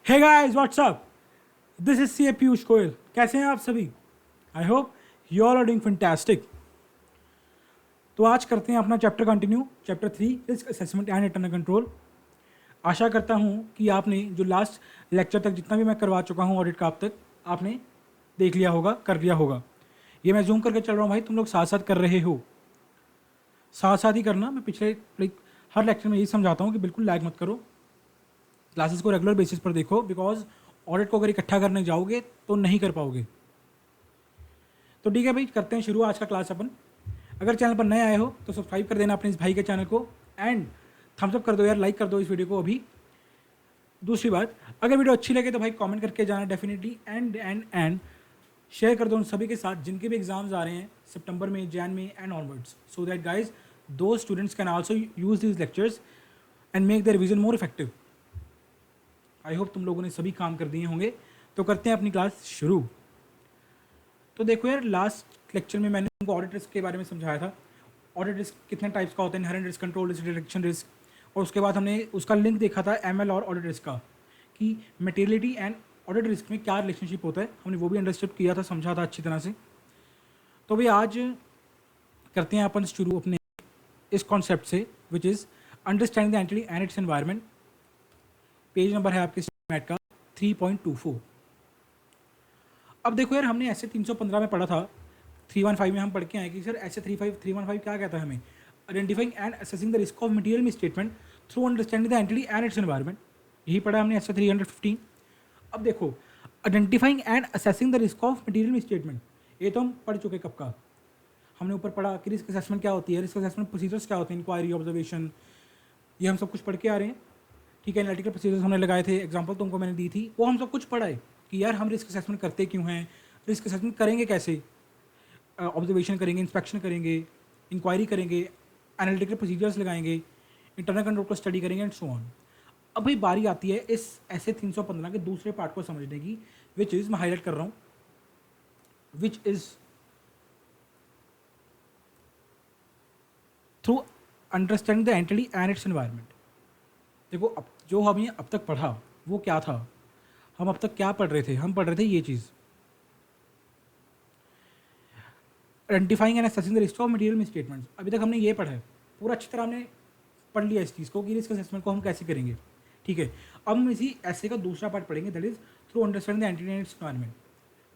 Hey guys what's up, this is C A Piyush Goyal. कैसे हैं आप सभी? I hope you all are doing fantastic. तो आज करते हैं अपना chapter continue, chapter 3 risk assessment and internal control. आशा करता हूं कि आपने जो लास्ट लेक्चर तक जितना भी मैं करवा चुका हूं ऑडिट का, अब तक आपने देख लिया होगा, कर लिया होगा। ये मैं जूम करके चल रहा हूँ भाई, तुम लोग साथ साथ कर रहे हो, साथ साथ ही करना। मैं पिछले हर लेक्चर में यही समझाता हूँ कि बिल्कुल लैग मत करो, क्लासेस को रेगुलर बेसिस पर देखो, बिकॉज ऑडिट को अगर इकट्ठा करने जाओगे तो नहीं कर पाओगे। तो ठीक है भाई, करते हैं शुरू आज का क्लास अपन। अगर चैनल पर नए आए हो तो सब्सक्राइब कर देना अपने इस भाई के चैनल को, एंड थम्स अप कर दो यार, लाइक कर दो इस वीडियो को अभी। दूसरी बात, अगर वीडियो अच्छी लगे तो भाई कमेंट करके जाना डेफिनेटली, एंड शेयर कर दो उन सभी के साथ जिनके भी एग्जाम्स आ रहे हैं सितंबर में, जैन में and onwards, so that guys though students can also use this lectures and make the revision more effective. I hope तुम लोगों ने सभी काम कर दिए होंगे। तो करते हैं अपनी क्लास शुरू। तो देखो यार, लास्ट लेक्चर में मैंने तुमको ऑडिट रिस्क के बारे में समझाया था। ऑडिट रिस्क कितने टाइप्स का होता है, inherent risk, control risk, detection risk, और उसके बाद हमने उसका लिंक देखा था एमएल और ऑडिट रिस्क का, कि मटेरियलिटी एंड ऑडिट रिस्क में क्या रिलेशनशिप होता है। हमने वो भी अंडरस्टैंड किया था, समझा था अच्छी तरह से। तो भाई आज करते हैं अपन शुरू अपने इस कॉन्सेप्ट से, which is understanding the entity and it's environment. Page number है आपके मैट का 3.24। अब देखो यार, हमने ऐसे 315 में पढ़ा था, 315 में हम पढ़ के आए कि सर ऐसे 315 क्या कहता है हमें, identifying and assessing the risk of material misstatement through understanding the entity and it's environment. यही पढ़ा हमने ऐसे 315। अब देखो, identifying and assessing the risk of material misstatement, ये तो हम पढ़ चुके कब का। हमने ऊपर पढ़ा कि रिस्क असेसमेंट क्या होती है, रिस्क असेसमेंट प्रोसीजर्स क्या होते हैं, इंक्वायरी, ऑब्जर्वेशन, ये हम सब कुछ पढ़ के आ रहे हैं। ठीक है, एनालिटिकल प्रोसीजर्स हमने लगाए थे, एग्जांपल तुमको मैंने दी थी, वो हम सब कुछ पढ़ा है कि यार हम रिस्क असेसमेंट करते क्यों हैं, रिस्क असेसमेंट करेंगे कैसे, ऑब्जर्वेशन करेंगे, इंस्पेक्शन करेंगे, इंक्वायरी करेंगे, एनालिटिकल प्रोसीजर्स लगाएंगे, इंटरनल कंट्रोल को स्टडी करेंगे एंड सो ऑन। अब भाई बारी आती है इस ऐसे 315 के दूसरे पार्ट को समझने की, विच इज़ मैं हाईलाइट कर रहा हूँ, which is through understanding the entity and it's environment. देखो, अब जो हमने अब तक पढ़ा वो क्या था, हम अब तक क्या पढ़ रहे थे, हम पढ़ रहे थे ये चीज़, identifying and assessing the risk of material misstatements. अभी तक हमने ये पढ़ा है, पूरा अच्छी तरह हमने पढ़ लिया इस चीज़ को कि रिस्क असेसमेंट को हम कैसे करेंगे। ठीक है, अब हम इसी ऐसे का दूसरा पार्ट पढ़ेंगे, that is through understanding the entity and it's environment.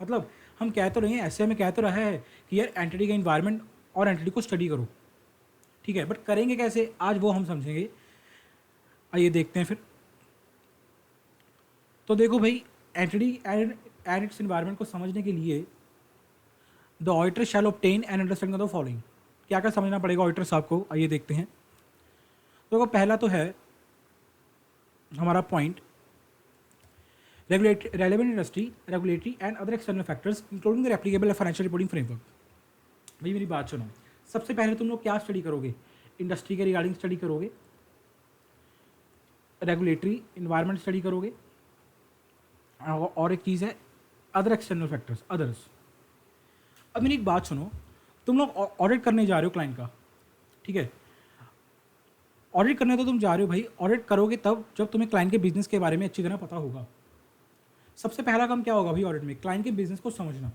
मतलब हम कह तो रहे हैं, ऐसे में कह तो रहा है कि यार एंटिटी का इन्वायरमेंट और एंटिटी को स्टडी करो। ठीक है, बट करेंगे कैसे, आज वो हम समझेंगे। आइए देखते हैं फिर। तो देखो भाई, एंटिटी एंड इट्स एनवायरनमेंट को समझने के लिए the auditor shall obtain and understanding the following. क्या क्या समझना पड़ेगा ऑडिटर साहब को, आइए देखते हैं। तो पहला तो है हमारा point, relevant industry, regulatory and other external factors including the applicable financial reporting framework. भाई मेरी बात सुनो, सबसे पहले तुम लोग क्या स्टडी करोगे, इंडस्ट्री के रिगार्डिंग स्टडी करोगे, रेगुलेटरी इन्वायरमेंट स्टडी करोगे, और एक चीज़ है अदर एक्सटर्नल फैक्टर्स, अदर्स। अब मेरी एक बात सुनो, तुम लोग ऑडिट करने जा रहे हो क्लाइंट का, ठीक है, ऑडिट करने तो तुम जा रहे हो भाई, ऑडिट करोगे तब जब तुम्हें क्लाइंट के बिजनेस के बारे में अच्छी तरह पता होगा। सबसे पहला काम क्या होगा भाई ऑडिट में, क्लाइंट के बिजनेस को समझना।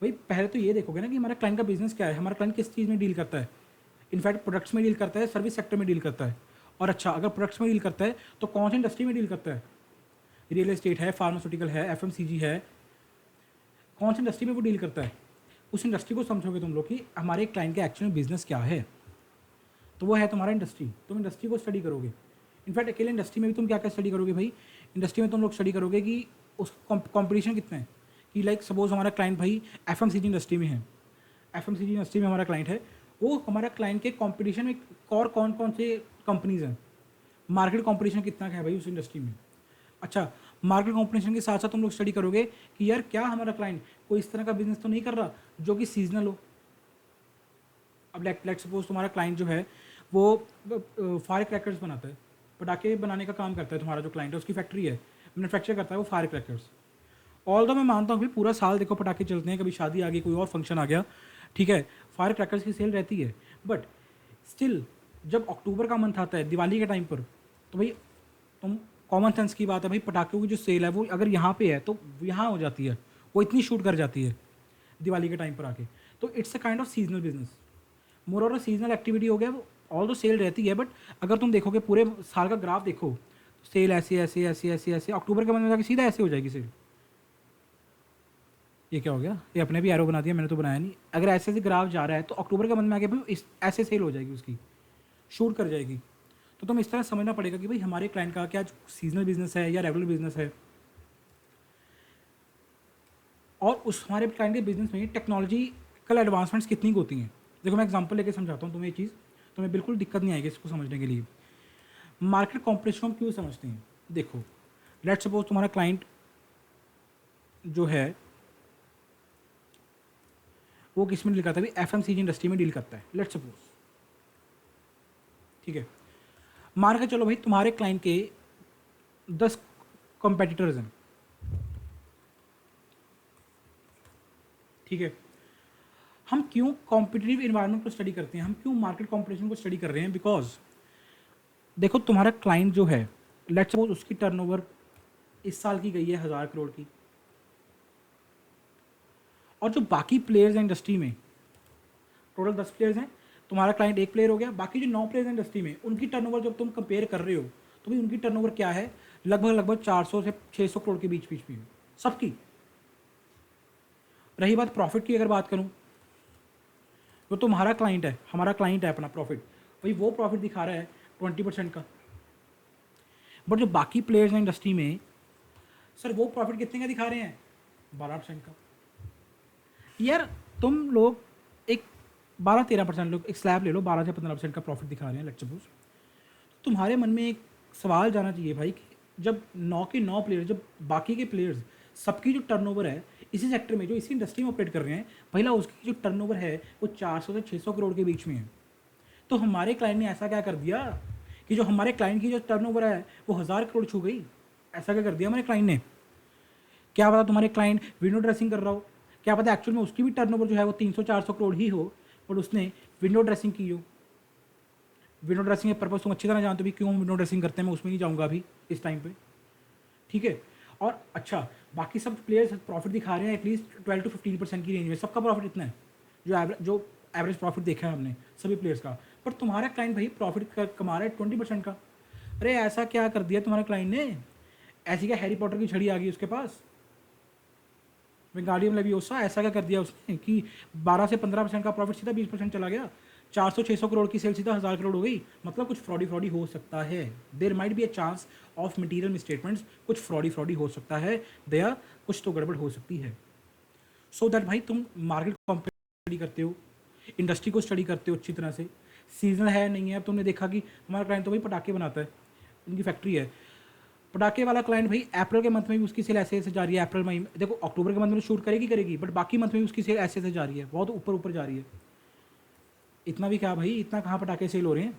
भाई पहले तो ये देखोगे ना कि हमारा क्लाइंट का बिजनेस क्या है, हमारा क्लाइंट किस चीज़ में डील करता है, इनफैक्ट प्रोडक्ट्स में डील करता है, सर्विस सेक्टर में डील करता है, और अच्छा अगर प्रोडक्ट्स में डील करता है तो कौन सी इंडस्ट्री में डील करता है, रियल एस्टेट है, फार्मास्यूटिकल है, एफएमसीजी है, कौन सी इंडस्ट्री में वो डील करता है, उस इंडस्ट्री को समझोगे तुम लोग कि हमारे क्लाइंट के एक्चुअल में बिजनेस क्या है, तो वो है तुम्हारा इंडस्ट्री। तुम इंडस्ट्री को स्टडी करोगे। इनफैक्ट अकेले इंडस्ट्री में भी तुम क्या क्या स्टडी करोगे भाई, इंडस्ट्री में तुम लोग स्टडी करोगे कि उस कॉम्पिटिशन कितना है, कि लाइक सपोज हमारा क्लाइंट भाई एफएमसीजी इंडस्ट्री में है, एफएमसीजी इंडस्ट्री में हमारा क्लाइंट है, वो हमारा क्लाइंट के कॉम्पिटिशन में और कौन कौन से कंपनीज हैं, मार्केट कॉम्पिटिशन कितना है भाई उस इंडस्ट्री में। अच्छा, मार्केट कॉम्पिटिशन के साथ साथ तुम लोग स्टडी करोगे कि यार क्या हमारा क्लाइंट कोई इस तरह का बिजनेस तो नहीं कर रहा जो कि सीजनल हो। अब लेट सपोज तुम्हारा क्लाइंट जो है वो फायर क्रैकर्स बनाता है, पटाखे बनाने का काम करता है, तुम्हारा जो क्लाइंट है उसकी फैक्ट्री है, मैन्युफैक्चर करता है वो फायर क्रैकर्स। ऑल तो मैं मानता हूँ कि पूरा साल देखो पटाखे चलते हैं, कभी शादी आ गई, कोई और फंक्शन आ गया, ठीक है, फायर क्रैकर्स की सेल रहती है, बट स्टिल जब अक्टूबर का मंथ आता है दिवाली के टाइम पर, तो भाई तुम कॉमन सेंस की बात है भाई, पटाखों की जो सेल है वो अगर यहाँ पे है तो यहाँ हो जाती है, वो इतनी शूट कर जाती है दिवाली के टाइम पर आके। तो it's a kind of seasonal business, more और सीजनल एक्टिविटी हो गया। ऑल तो सेल रहती है, बट अगर तुम देखोगे पूरे साल का ग्राफ देखो, सेल ऐसे ऐसे ऐसे ऐसे ऐसे अक्टूबर के महीने में जाके सीधा ऐसे हो जाएगी सेल। ये क्या हो गया, ये अपने भी एरो बना दिया, मैंने तो बनाया नहीं। अगर ऐसे ऐसे ग्राफ जा रहा है तो अक्टूबर के महीने में आगे भी इस ऐसे सेल हो जाएगी, उसकी शूट कर जाएगी। तो तुम्हें इस तरह समझना पड़ेगा कि भाई हमारे क्लाइंट का क्या सीजनल बिजनेस है या रेगुलर बिजनेस है, और उस हमारे क्लाइंट के बिजनेस में टेक्नोलॉजिकल एडवांसमेंट्स कितनी होती हैं। देखो मैं एग्जांपल लेके समझाता हूँ तुम्हें ये चीज़, तुम्हें बिल्कुल दिक्कत नहीं आएगी इसको समझने के लिए। मार्केट कॉम्पिटिशन हम क्यों समझते हैं, देखो लेट्स सपोज तुम्हारा क्लाइंट जो है वो किस में डील करता है, अभी एफएमसीजी इंडस्ट्री में डील करता है लेट्स सपोज, ठीक है। मान के चलो भाई तुम्हारे क्लाइंट के 10 कंपेटिटर्स हैं, ठीक है। हम क्यों कॉम्पिटिटिव इन्वायरमेंट को स्टडी करते हैं, हम क्यों मार्केट कॉम्पिटिशन को स्टडी कर रहे हैं, बिकॉज देखो तुम्हारा क्लाइंट जो है लेट्स सपोज उसकी टर्नओवर इस साल की गई है 1000 करोड़ की, और जो बाकी प्लेयर्स हैं इंडस्ट्री में, टोटल 10 प्लेयर्स हैं, तुम्हारा क्लाइंट एक प्लेयर हो गया, बाकी जो 9 प्लेयर्स हैं इंडस्ट्री में उनकी टर्नओवर जब तुम कंपेयर कर रहे हो तो भाई उनकी टर्नओवर क्या है, लगभग लगभग 400 से 600 करोड़ के बीच बीच में सबकी। रही बात प्रॉफिट की, अगर बात करूं तो तुम्हारा क्लाइंट है, हमारा क्लाइंट है अपना प्रॉफिट, भाई वो प्रॉफिट दिखा रहा है 20% का, बट जो बाकी प्लेयर्स हैं इंडस्ट्री में सर वो प्रॉफिट कितने का दिखा रहे हैं, 12% का। यार तुम लोग एक 12-13% लोग एक स्लैब ले लो, 12 से 15% का प्रॉफिट दिखा रहे हैं लेट्स सपोज, तुम्हारे मन में एक सवाल जाना चाहिए भाई कि जब 9 के 9 प्लेयर्स, जब बाकी के प्लेयर्स सबकी जो टर्नओवर है इसी सेक्टर में जो इसी इंडस्ट्री में ऑपरेट कर रहे हैं, पहला उसकी जो टर्नओवर है वो 400 से 600 करोड़ के बीच में है, तो हमारे क्लाइंट ने ऐसा क्या कर दिया कि जो हमारे क्लाइंट की जो टर्नओवर है वो 1000 करोड़ छू गई। ऐसा क्या कर दिया हमारे क्लाइंट ने, क्या पता तुम्हारे क्लाइंट विंडो ड्रेसिंग कर रहा हो, क्या पता एक्चुअल में उसकी भी टर्नओवर जो है वो 300-400 करोड़ ही हो, पर उसने विंडो ड्रेसिंग की हो। विंडो ड्रेसिंग के पर्पज तुम अच्छी तरह जानते हो भी क्यों विंडो ड्रेसिंग करते हैं, मैं उसमें नहीं जाऊँगा अभी इस टाइम पे, ठीक है। और अच्छा बाकी सब प्लेयर्स प्रॉफिट दिखा रहे हैं एटलीस्ट 12-15% की रेंज में, सबका प्रॉफिट इतना है जो एवरेज प्रॉफिट देखा है हमने सभी प्लेयर्स का, पर तुम्हारा क्लाइंट भाई प्रॉफिट कमा रहा है 20% का। अरे ऐसा क्या कर दिया तुम्हारे क्लाइंट ने, ऐसी क्या हैरी पॉटर की छड़ी आ गई उसके पास, विंगार्डियम लेवियोसा, ऐसा क्या कर दिया उसने कि 12 से 15% का प्रॉफिट सीधा 20% चला गया, 400-600 करोड़ की सेल सीधा 1000 करोड़ हो गई। मतलब कुछ फ्रॉडी हो सकता है, there might be a chance of material misstatements, कुछ फ्रॉडी हो सकता है, दया कुछ तो गड़बड़ हो सकती है। सो दैट भाई तुम मार्केट कॉम्पिटिशन स्टडी करते हो, इंडस्ट्री को स्टडी करते हो अच्छी तरह से, सीजनल है नहीं है। अब तुमने देखा कि हमारा क्लाइंट तो भाई पटाखे बनाता है, उनकी फैक्ट्री है, पटाखे वाला क्लाइंट भाई अप्रैल के मंथ में भी उसकी सेल ऐसे ऐसे जा रही है, अप्रैल मई देखो अक्टूबर के मंथ में शूट करेगी, बट बाकी मंथ में भी उसकी सेल ऐसे ऐसे जा रही है, बहुत ऊपर जा रही है। इतना भी क्या भाई, इतना कहाँ पटाखे सेल हो रहे हैं।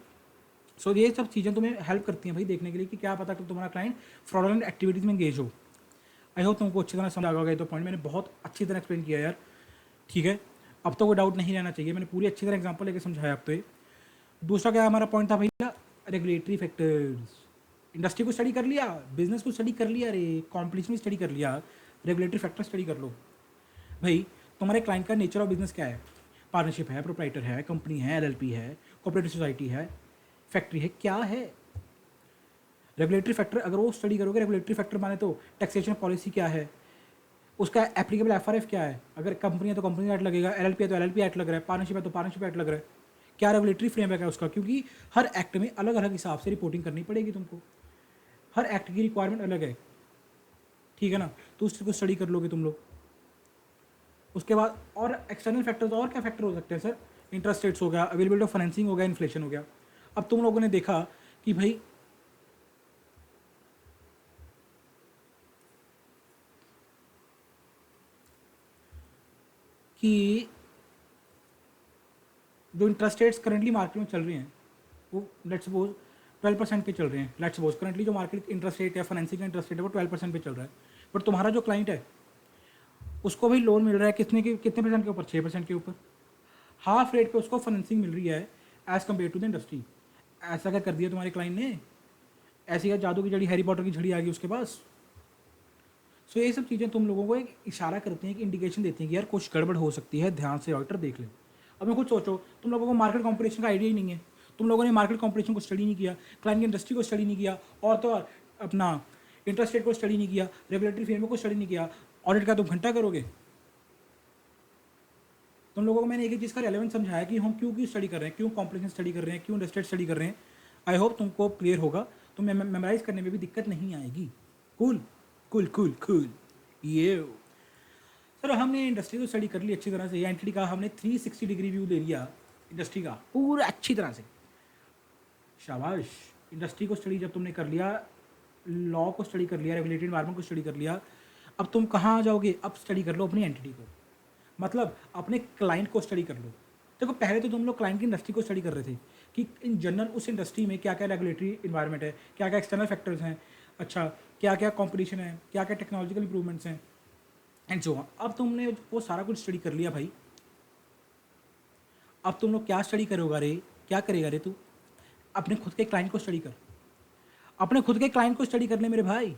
सो ये सब चीज़ें तुम्हें हेल्प करती हैं भाई देखने के लिए कि क्या पता कि तुम्हारा क्लाइंट फ्रॉडलेंट एक्टिविटीज़ में एंगेज हो। आई होप तुमको अच्छी तरह समझ आ गया, तो पॉइंट मैंने बहुत अच्छी तरह एक्सप्लेन किया यार, ठीक है। अब तो कोई डाउट नहीं रहना चाहिए, मैंने पूरी अच्छी तरह एग्जाम्पल लेके समझाया अब तो ये। दूसरा क्या हमारा पॉइंट था भैया, रेगुलेटरी फैक्टर्स। इंडस्ट्री को स्टडी कर लिया, बिजनेस को स्टडी कर लिया, रे कॉम्पिटिशन स्टडी कर लिया, रेगुलेटरी फैक्टर स्टडी कर लो। भाई तुम्हारे क्लाइंट का नेचर ऑफ बिजनेस क्या है, पार्टनरशिप है, प्रोप्राइटर है, कंपनी है, एलएलपी है, कोऑपरेटिव सोसाइटी है, फैक्ट्री है, क्या है। रेगुलेटरी फैक्टर अगर वो स्टडी करोगे, रेगुलेटरी फैक्टर माने तो टैक्सेशन पॉलिसी क्या है, उसका एप्लीकेबल एफआरएफ क्या है, अगर कंपनी है तो कंपनी एक्ट लगेगा, एलएलपी है तो एलएलपी एक्ट लग रहा है, पार्टनरशिप है तो पार्टनरशिप एक्ट लग रहा है, क्या रेगुलेटरी फ्रेमवर्क है उसका, क्योंकि हर एक्ट में अलग अलग हिसाब से रिपोर्टिंग करनी पड़ेगी तुमको, हर एक्ट की रिक्वायरमेंट अलग है, ठीक है ना। तो उस चीज़ को स्टडी कर लोगे तुम लोग। उसके बाद और एक्सटर्नल फैक्टर्स, और क्या फैक्टर हो सकते हैं सर, इंटरेस्ट रेट्स हो गया, अवेलेबिलिटी ऑफ फाइनेंसिंग हो गया, इन्फ्लेशन हो गया। अब तुम लोगों ने देखा कि भाई कि जो इंटरेस्ट रेट्स करंटली मार्केट में चल रही हैं वो लेट्स सपोज 12% पे चल रहे हैं, लेट्स सपोज करंटली जो मार्केट इंटरेस्ट रेट है, फाइनेंसिंग का इंटरेस्ट रेट है वो 12% पे चल रहा है, बट तुम्हारा जो क्लाइंट है उसको भाई लोन मिल रहा है कितने परसेंट के ऊपर, 6% के ऊपर, हाफ रेट पे उसको फाइनेंसिंग मिल रही है as compare to the industry. ऐसा क्या कर दिया तुम्हारे क्लाइंट ने, ऐसी क्या जादू की जड़ी, हैरी पॉटर की झड़ी आ गई उसके पास। सो ये सब चीज़ें तुम लोगों को एक इशारा करती हैं, कि इंडिकेशन देती हैं कि यार कुछ गड़बड़ हो सकती है, ध्यान से ऑडिटर देख ले। अब मैं खुद सोचो, तुम लोगों को मार्केट कॉम्पिटिशन का आइडिया ही नहीं है, तुम लोगों ने मार्केट कॉम्पिटिशन को स्टडी नहीं किया, क्लाइंट की इंडस्ट्री को स्टडी नहीं किया, और तो और अपना इंटरेस्ट रेट को स्टडी नहीं किया, रेगुलेटरी फ्रेमवर्क को स्टडी नहीं किया, ऑडिट का तुम घंटा करोगे। तुम लोगों को मैंने एक एक चीज़ का रेलेवेंस समझाया कि हम क्यों स्टडी कर रहे हैं, क्यों कॉम्पिटिशन स्टडी कर रहे हैं, क्यों इंडस्ट्री स्टडी कर रहे हैं। आई होप तुमको क्लियर होगा, तो मेमोराइज करने में भी दिक्कत नहीं आएगी। कूल कूल कूल कूल ये सर, हमने इंडस्ट्री को स्टडी कर ली अच्छी तरह से, एंटिटी का हमने 360 डिग्री व्यू ले लिया इंडस्ट्री का पूरा अच्छी तरह से। शाबाश। इंडस्ट्री को स्टडी जब तुमने कर लिया, लॉ को स्टडी कर लिया, रेगुलेटरी एनवायरनमेंट को स्टडी कर लिया, अब तुम कहाँ आ जाओगे? अब स्टडी कर लो अपनी एंटिटी को, मतलब अपने क्लाइंट को स्टडी कर लो। देखो पहले तो तुम लोग क्लाइंट की इंडस्ट्री को स्टडी कर रहे थे कि इन जनरल उस इंडस्ट्री में क्या क्या रेगुलेटरी इन्वायरमेंट है, क्या क्या एक्सटर्नल फैक्टर्स हैं, अच्छा क्या क्या कॉम्पिटिशन है, क्या क्या टेक्नोलॉजिकल इंप्रूवमेंट्स हैं एंड सो ऑन। अब तुमने वो सारा कुछ स्टडी कर लिया भाई, अब तुम लोग क्या स्टडी करोगा रे? क्या करेगा रे तू? अपने खुद के क्लाइंट को स्टडी कर, अपने खुद के क्लाइंट को स्टडी कर ले मेरे भाई।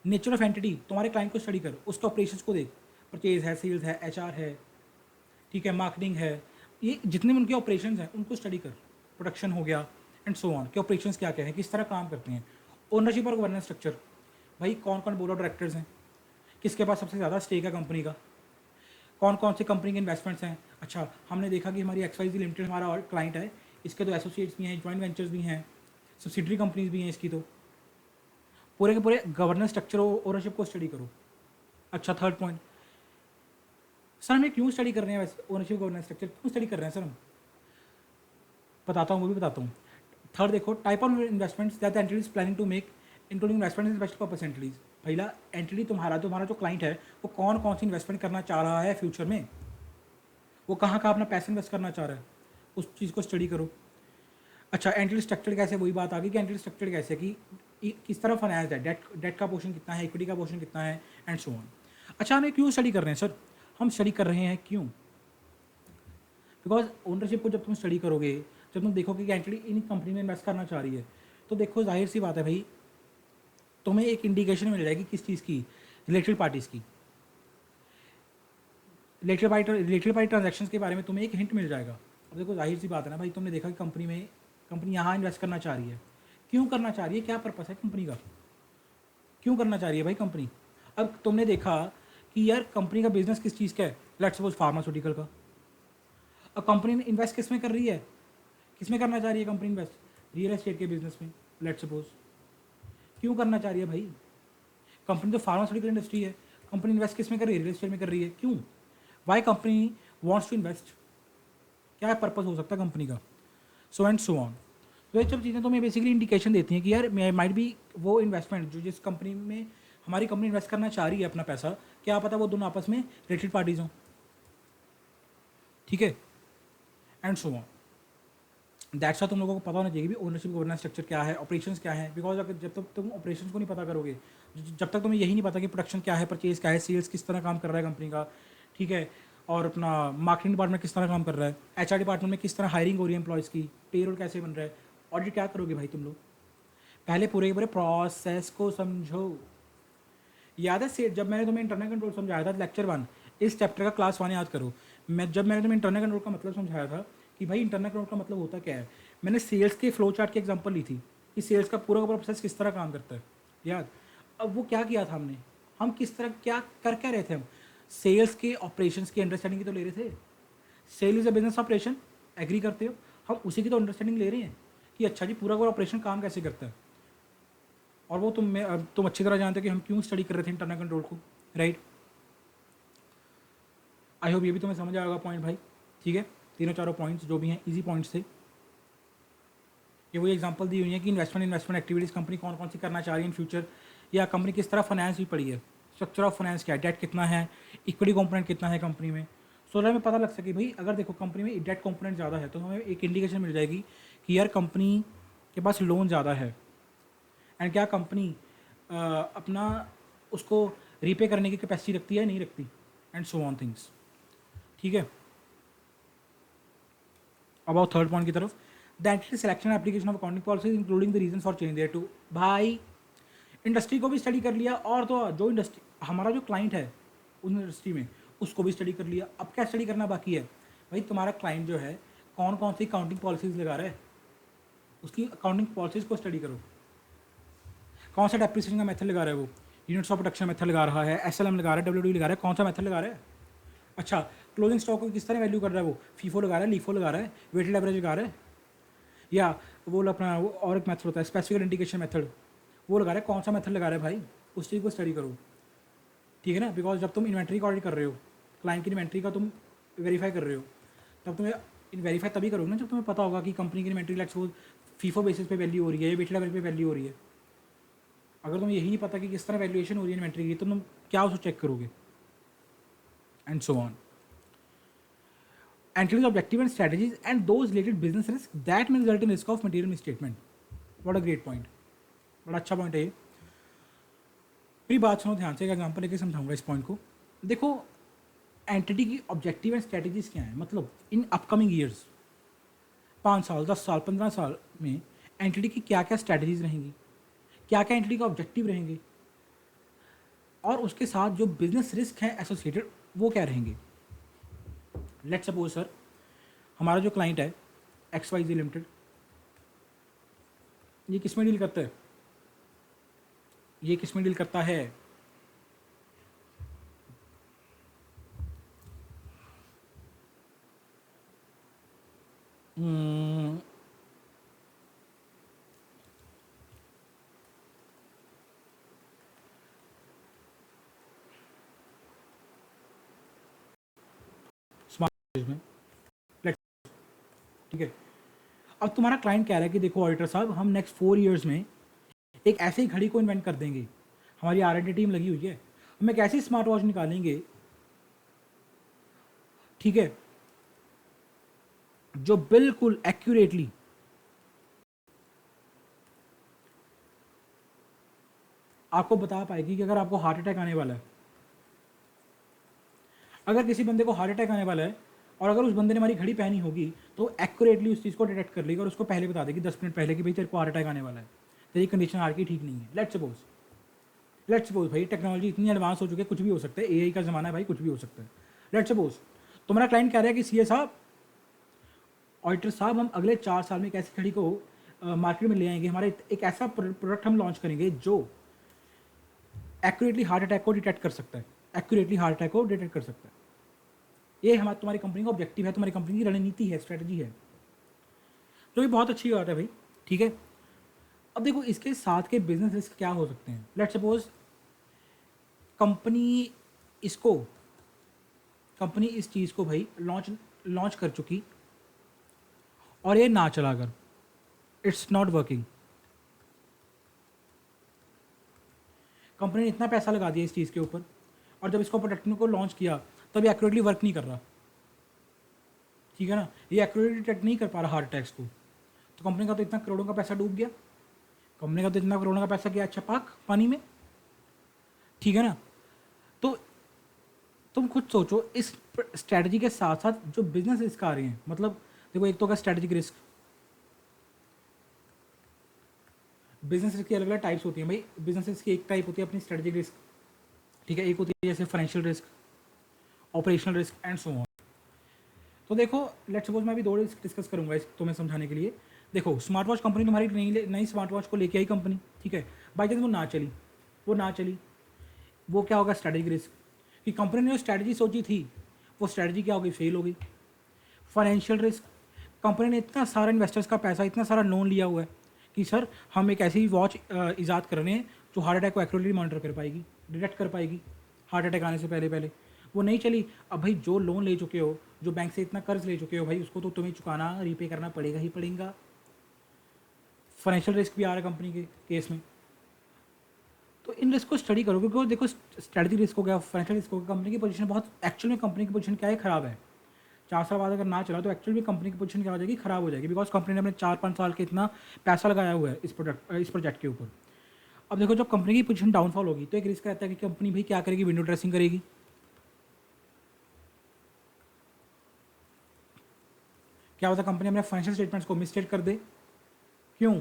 नेचर ऑफ एंटिटी, तुम्हारे क्लाइंट को स्टडी कर, उसके ऑपरेशंस को देख, परचेज है, सेल्स है, एचआर है, ठीक है, मार्केटिंग है, ये जितने भी उनके ऑपरेशंस हैं उनको स्टडी कर। प्रोडक्शन हो गया एंड सो ऑन, के ऑपरेशंस क्या क्या है, किस तरह काम करते हैं। ओनरशिप और गवर्नेंस स्ट्रक्चर, भाई कौन कौन बोर्ड ऑफ डायरेक्टर्स हैं, किसके पास सबसे ज़्यादा स्टेक है कंपनी का, कौन कौन से कंपनी के इन्वेस्टमेंट्स हैं। अच्छा हमने देखा कि हमारी XYZ लिमिटेड हमारा और क्लाइंट है, इसके तो एसोसिएट्स भी हैं, जॉइंट वेंचर्स भी हैं, सब्सिडरी कंपनीज भी हैं इसकी, तो पूरे के पूरे गवर्नेंस स्ट्रक्चर ओनरशिप को स्टडी करो। अच्छा थर्ड पॉइंट, सर हमें क्यों स्टडी कर रहे हैं वैसे ओनरशिप गवर्नेंस स्ट्रक्चर, क्यों स्टडी कर रहे हैं सर हम? बताता हूँ, वो भी बताता हूँ। थर्ड देखो, type of investments that entity is planning to make including investment in special purpose entities. पहला एंटिटी तुम्हारा जो क्लाइंट है वो कौन कौन सी इन्वेस्टमेंट करना चाह रहा है फ्यूचर में, वो कहाँ कहाँ अपना पैसा इन्वेस्ट करना चाह रहा है, उस चीज़ को स्टडी करो। अच्छा एंटिटी स्ट्रक्चर कैसे, वही बात आ गई कि एंटिटी स्ट्रक्चर कैसे, कि किस तरह फाइनेंस है, डेट का पोर्शन कितना है, इक्विटी का पोर्शन कितना है एंड सो ऑन। अच्छा हमें क्यों स्टडी कर रहे हैं सर? हम स्टडी कर रहे हैं क्यों? बिकॉज ओनरशिप को जब तुम स्टडी करोगे, जब तुम देखोगे कि एंटिटी इन कंपनी में इन्वेस्ट करना चाह रही है, तो देखो जाहिर सी बात है भाई, तुम्हें एक इंडिकेशन मिल जाएगी किस चीज़ की, रिलेटेड पार्टीज़ की, रिलेटेड पार्टी ट्रांजैक्शंस के बारे में तुम्हें एक हिंट मिल जाएगा। अब देखो जाहिर सी बात है ना भाई, तुमने देखा कि कंपनी यहाँ इन्वेस्ट करना चाह रही है, क्यों करना चाह रही है, क्या पर्पस है कंपनी का, क्यों करना चाह रही है भाई कंपनी? अब तुमने देखा कि यार कंपनी का बिजनेस किस चीज़ का है, लेट्स सपोज फार्मास्यूटिकल का। अब कंपनी इन्वेस्ट किस में कर रही है, किस में करना चाह रही है कंपनी इन्वेस्ट? रियल एस्टेट के बिजनेस में, लेट्स सपोज। क्यों करना चाह रही है भाई? कंपनी तो फार्मास्यूटिकल इंडस्ट्री है, कंपनी इन्वेस्ट किस में कर रही है? रियल एस्टेट में कर रही है, क्यों? Why company wants to invest, क्या पर्पस हो सकता है कंपनी का, सो एंड सो ऑन। तो ये सब चीज़ें तो मैं बेसिकली इंडिकेशन देती हैं कि यार माइट भी वो इन्वेस्टमेंट जो जिस कंपनी में हमारी कंपनी इन्वेस्ट करना चाह रही है अपना पैसा, क्या पता वो दोनों आपस में रिलेटेड पार्टीज हों, ठीक है, एंड सो ऑन। दैट्स तुम लोगों को पता होना चाहिए भी ओनरशिप गवर्नेंस स्ट्रक्चर क्या है, ऑपरेशंस क्या है। बिकॉज अगर जब तक तुम ऑपरेशंस को नहीं पता करोगे, जब तक तुम्हें यही नहीं पता कि प्रोडक्शन क्या है, परचेज क्या है, सेल्स किस तरह काम कर रहा है कंपनी का, ठीक है, और अपना मार्केटिंग डिपार्टमेंट किस तरह काम कर रहा है, HR डिपार्टमेंट में किस तरह हायरिंग हो रही है एम्प्लॉयज़ की, पेरोल कैसे बन रहा है, ऑडिट क्या करोगे भाई तुम लोग? पहले पूरे के पूरे प्रोसेस को समझो। याद है सेठ, जब मैंने तुम्हें इंटरनल कंट्रोल समझाया था लेक्चर 1, इस चैप्टर का क्लास 1 याद करो। जब मैंने तुम्हें इंटरनल कंट्रोल का मतलब समझाया था कि भाई इंटरनल कंट्रोल का मतलब होता क्या है, मैंने सेल्स के फ्लो चार्ट की एग्जांपल ली थी कि सेल्स का पूरा प्रोसेस किस तरह काम करता है, याद? अब वो क्या किया था हमने, हम किस तरह क्या कर क्या रहे थे, हम सेल्स के ऑपरेशंस की अंडरस्टैंडिंग की तो ले रहे थे। Sale is a business operation, agree करते हो? हम उसी की तो अंडरस्टैंडिंग ले रहे हैं कि अच्छा जी पूरा ऑपरेशन काम कैसे करता है। और वो तुम अच्छी तरह जानते हो कि हम क्यों स्टडी कर रहे थे इंटरनल कंट्रोल को, राइट? आई होप ये भी तुम्हें समझ आएगा पॉइंट भाई, ठीक है। तीनों चारों पॉइंट्स जो भी हैं इजी पॉइंट्स थे। ये वही एग्जांपल दी हुई है कि इन्वेस्टमेंट एक्टिविटीज़ कंपनी कौन कौन सी करना चाह रही है इन फ्यूचर, या कंपनी किस तरह फाइनेंस भी पड़ी है, स्ट्रक्चर ऑफ फाइनेंस क्या है, डेट कितना है, इक्विटी कंपोनेंट कितना है कंपनी में, सो दैट हमें पता लग सके भाई अगर देखो कंपनी में डेट कंपोनेंट ज़्यादा है तो हमें एक इंडिकेशन मिल जाएगी कि यार कंपनी के पास लोन ज़्यादा है, एंड क्या कंपनी अपना उसको रीपे करने की कैपेसिटी रखती है नहीं रखती, एंड सो ऑन थिंग्स, ठीक है। अब आओ थर्ड पॉइंट की तरफ, the entity selection application of accounting policies including the reason for change thereto. भाई इंडस्ट्री को भी स्टडी कर लिया, और तो जो इंडस्ट्री हमारा जो क्लाइंट है उस इंडस्ट्री में उसको भी स्टडी कर लिया। अब क्या स्टडी करना बाकी है भाई? तुम्हारा क्लाइंट जो है कौन कौन सी अकाउंटिंग पॉलिसीज लगा रहा है, उसकी अकाउंटिंग पॉलिसीज को स्टडी करो। कौन सा डेप्रिसिएशन का मेथड लगा रहा है वो, यूनिट्स ऑफ प्रोडक्शन मेथड लगा रहा है, एसएलएम लगा रहा है, डब्ल्यूडी लगा रहा है, कौन सा मेथड लगा रहा है। अच्छा, क्लोजिंग स्टॉक को किस तरह वैल्यू कर रहा है वो, फीफो लगा रहा है, लीफो लगा रहा है, वेटेड एवरेज लगा रहा है, या वो अपना वो और एक मेथड होता है स्पेसिफिक इंडिकेशन मेथड, वो लगा रहा है। कौन सा मेथड लगा रहा है भाई, उस चीज़ को स्टडी करो, ठीक है ना। बिकॉज जब तुम इन्वेंट्री का ऑडिट कर रहे हो, क्लाइंट की इन्वेंट्री का तुम वेरीफाई कर रहे हो, तब तुम्हें वेरीफाई तभी करोगे ना जब तुम्हें पता होगा कि कंपनी की inventory let's suppose FIFO basis पे वैल्यू हो रही है या वेटेड एवरेज पे वैल्यू हो रही है। अगर तुम्हें यही नहीं पता कि किस तरह वैल्यूएशन हो रही है इन्वेंट्री की, तो तुम क्या उसको चेक करोगे, and so on. Entities objective and strategies and those related business risks that may result in risk of material misstatement. What a great point. बड़ा अच्छा पॉइंट है ये। मेरी बात सुनो ध्यान से, एक एग्जांपल लेके समझाऊंगा इस पॉइंट को। देखो एंटिटी की ऑब्जेक्टिव एंड स्ट्रेटजीज क्या है, मतलब इन अपकमिंग ईयर्स 5 साल 10 साल 15 साल में एंटिटी की क्या क्या स्ट्रेटजीज रहेंगी, क्या क्या एंटिटी का ऑब्जेक्टिव रहेंगे, और उसके साथ जो बिजनेस रिस्क हैं एसोसिएटेड वो क्या रहेंगे। लेट्स सपोज सर, हमारा जो क्लाइंट है XYZ लिमिटेड, ये किस में डील करता है, ये किस में डील करता है, स्मार्ट में, ठीक है। अब तुम्हारा क्लाइंट कह रहा है कि देखो ऑडिटर साहब, हम नेक्स्ट 4 ईयर्स में एक ऐसी घड़ी को इन्वेंट कर देंगे, हमारी R&D टीम लगी हुई है, हम एक ऐसी स्मार्ट वॉच निकालेंगे, ठीक है, जो बिल्कुल एक्यूरेटली आपको बता पाएगी कि अगर आपको हार्ट अटैक आने वाला है, अगर किसी बंदे को हार्ट अटैक आने वाला है और अगर उस बंदे ने हमारी घड़ी पहनी होगी तो एक्यूरेटली उस चीज़ को डिटेक्ट कर लेगी और उसको पहले बता देगी 10 मिनट पहले कि भाई तेरे को हार्ट अटैक आने वाला है, तेरी कंडीशन हार्ट की ठीक नहीं है। लेट्स सपोज भाई टेक्नोलॉजी इतनी एडवांस हो चुकी है, कुछ भी हो सकता है, AI का ज़माना है भाई, कुछ भी हो सकता है। लेट्स सपोज तुम्हारा क्लाइंट कह रहा है कि CA साहब, ऑडिटर साहब, हम अगले 4 साल में एक ऐसी घड़ी को मार्केट में ले आएंगे, हमारे एक ऐसा प्रोडक्ट हम लॉन्च करेंगे जो एक्यूरेटली हार्ट अटैक को डिटेक्ट कर सकता है, एक्यूरेटली हार्ट अटैक को डिटेक्ट कर सकता है। ये हमारी तुम्हारी कंपनी का ऑब्जेक्टिव है, तुम्हारी कंपनी की रणनीति है, स्ट्रेटजी है, जो कि बहुत अच्छी बात है भाई, ठीक है। अब देखो इसके साथ के बिजनेस रिस्क क्या हो सकते हैं। लेट्स सपोज कंपनी इस चीज़ को भाई लॉन्च कर चुकी और ये ना चला, अगर इट्स नॉट वर्किंग, कंपनी ने इतना पैसा लगा दिया इस चीज़ के ऊपर और जब इसको प्रोडक्ट को लॉन्च किया तब ये एक्यूरेटली वर्क नहीं कर रहा, ठीक है ना, ये एक्यूरेटली डिटेक्ट नहीं कर पा रहा हार्ट अटैक्स को, तो कंपनी का तो इतना करोड़ों का पैसा डूब गया, कंपनी का तो इतना करोड़ों का पैसा गया अच्छा पाक पानी में, ठीक है ना। तो तुम खुद सोचो इस स्ट्रैटेजी के साथ साथ जो बिजनेस रिस्क आ रहे हैं, मतलब देखो एक तो का स्ट्रैटेजिक रिस्क, बिजनेस रिस्क की अलग अलग टाइप्स होती हैं भाई। बिजनेस रिस्क की एक टाइप होती है अपनी स्ट्रैटेजिक रिस्क, ठीक है, एक होती है जैसे financial risk, operational risk and so on. तो देखो लेट्स सपोज मैं अभी 2 रिस्क डिस्कस करूंगा इस तुम्हें समझाने के लिए। देखो स्मार्ट वॉच कंपनी तुम्हारी नई स्मार्ट वॉच को लेके आई कंपनी, ठीक है, बाई चांस वो ना चली, वो क्या होगा स्ट्रैटेजिक रिस्क, कि कंपनी ने जो स्ट्रैटेजी सोची थी वो स्ट्रैटेजी क्या हो गई, फेल हो गई। फाइनेंशियल रिस्क, कंपनी ने इतना सारा इन्वेस्टर्स का पैसा, इतना सारा लोन लिया हुआ है कि सर हम एक ऐसी वॉच ईजाद कर रहे हैं जो हार्ट अटैक को एक्यूरेटली मॉनिटर कर पाएगी, डिटेक्ट कर पाएगी हार्ट अटैक आने से पहले, वो नहीं चली। अब भाई जो लोन ले चुके हो, जो बैंक से इतना कर्ज ले चुके हो भाई, उसको तो तुम्हें चुकाना, रीपे करना पड़ेगा ही पड़ेगा। फाइनेंशियल रिस्क भी आ रहा है कंपनी के केस में, तो इन रिस्क को स्टडी करो, क्योंकि देखो स्ट्रेटजी रिस्क हो गया, फाइनेंशियल रिस्क हो गया, कंपनी की पोजीशन बहुत, एक्चुअल में कंपनी की पोजीशन क्या है, खराब है। 4 साल बाद अगर ना चला तो एक्चुअल में कंपनी की पोजीशन क्या हो जाएगी, खराब हो जाएगी, बिकॉज कंपनी ने अपने 4-5 साल के इतना पैसा लगाया हुआ है इस प्रोजेक्ट के ऊपर। अब देखो जब कंपनी की पोजीशन डाउनफॉल होगी तो एक रिस्क रहता है कि कंपनी भाई क्या करेगी, विंडो ड्रेसिंग करेगी, क्या होता कंपनी अपने फाइनेंशियल स्टेटमेंट्स को मिसस्टेट कर दे। क्यों?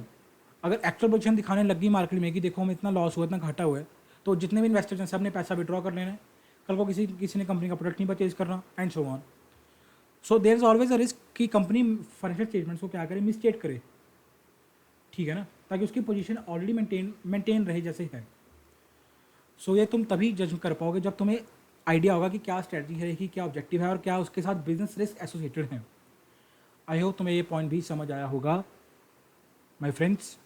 अगर एक्चुअल पोजीशन दिखाने लगी मार्केट में कि देखो हमें इतना लॉस हुआ, इतना घाटा हुआ है, तो जितने भी इन्वेस्टर्स हैं सब ने पैसा विड्रॉ कर लेना है, कल को किसी ने कंपनी का प्रोडक्ट नहीं परचेज करना, and so on. So there is always a risk कि कंपनी फाइनेंशियल स्टेटमेंट्स को क्या करे, मिसस्टेट करे, ठीक है ना, ताकि उसकी पोजीशन ऑलरेडी मेंटेन रहे जैसे है। सो ये तुम तभी जज कर पाओगे जब तुम्हें आइडिया होगा कि क्या स्ट्रेटजी है, कि क्या ऑब्जेक्टिव है और क्या उसके साथ बिजनेस रिस्क एसोसिएटेड है। आई होप तुम्हें ये पॉइंट भी समझ आया होगा माय फ्रेंड्स।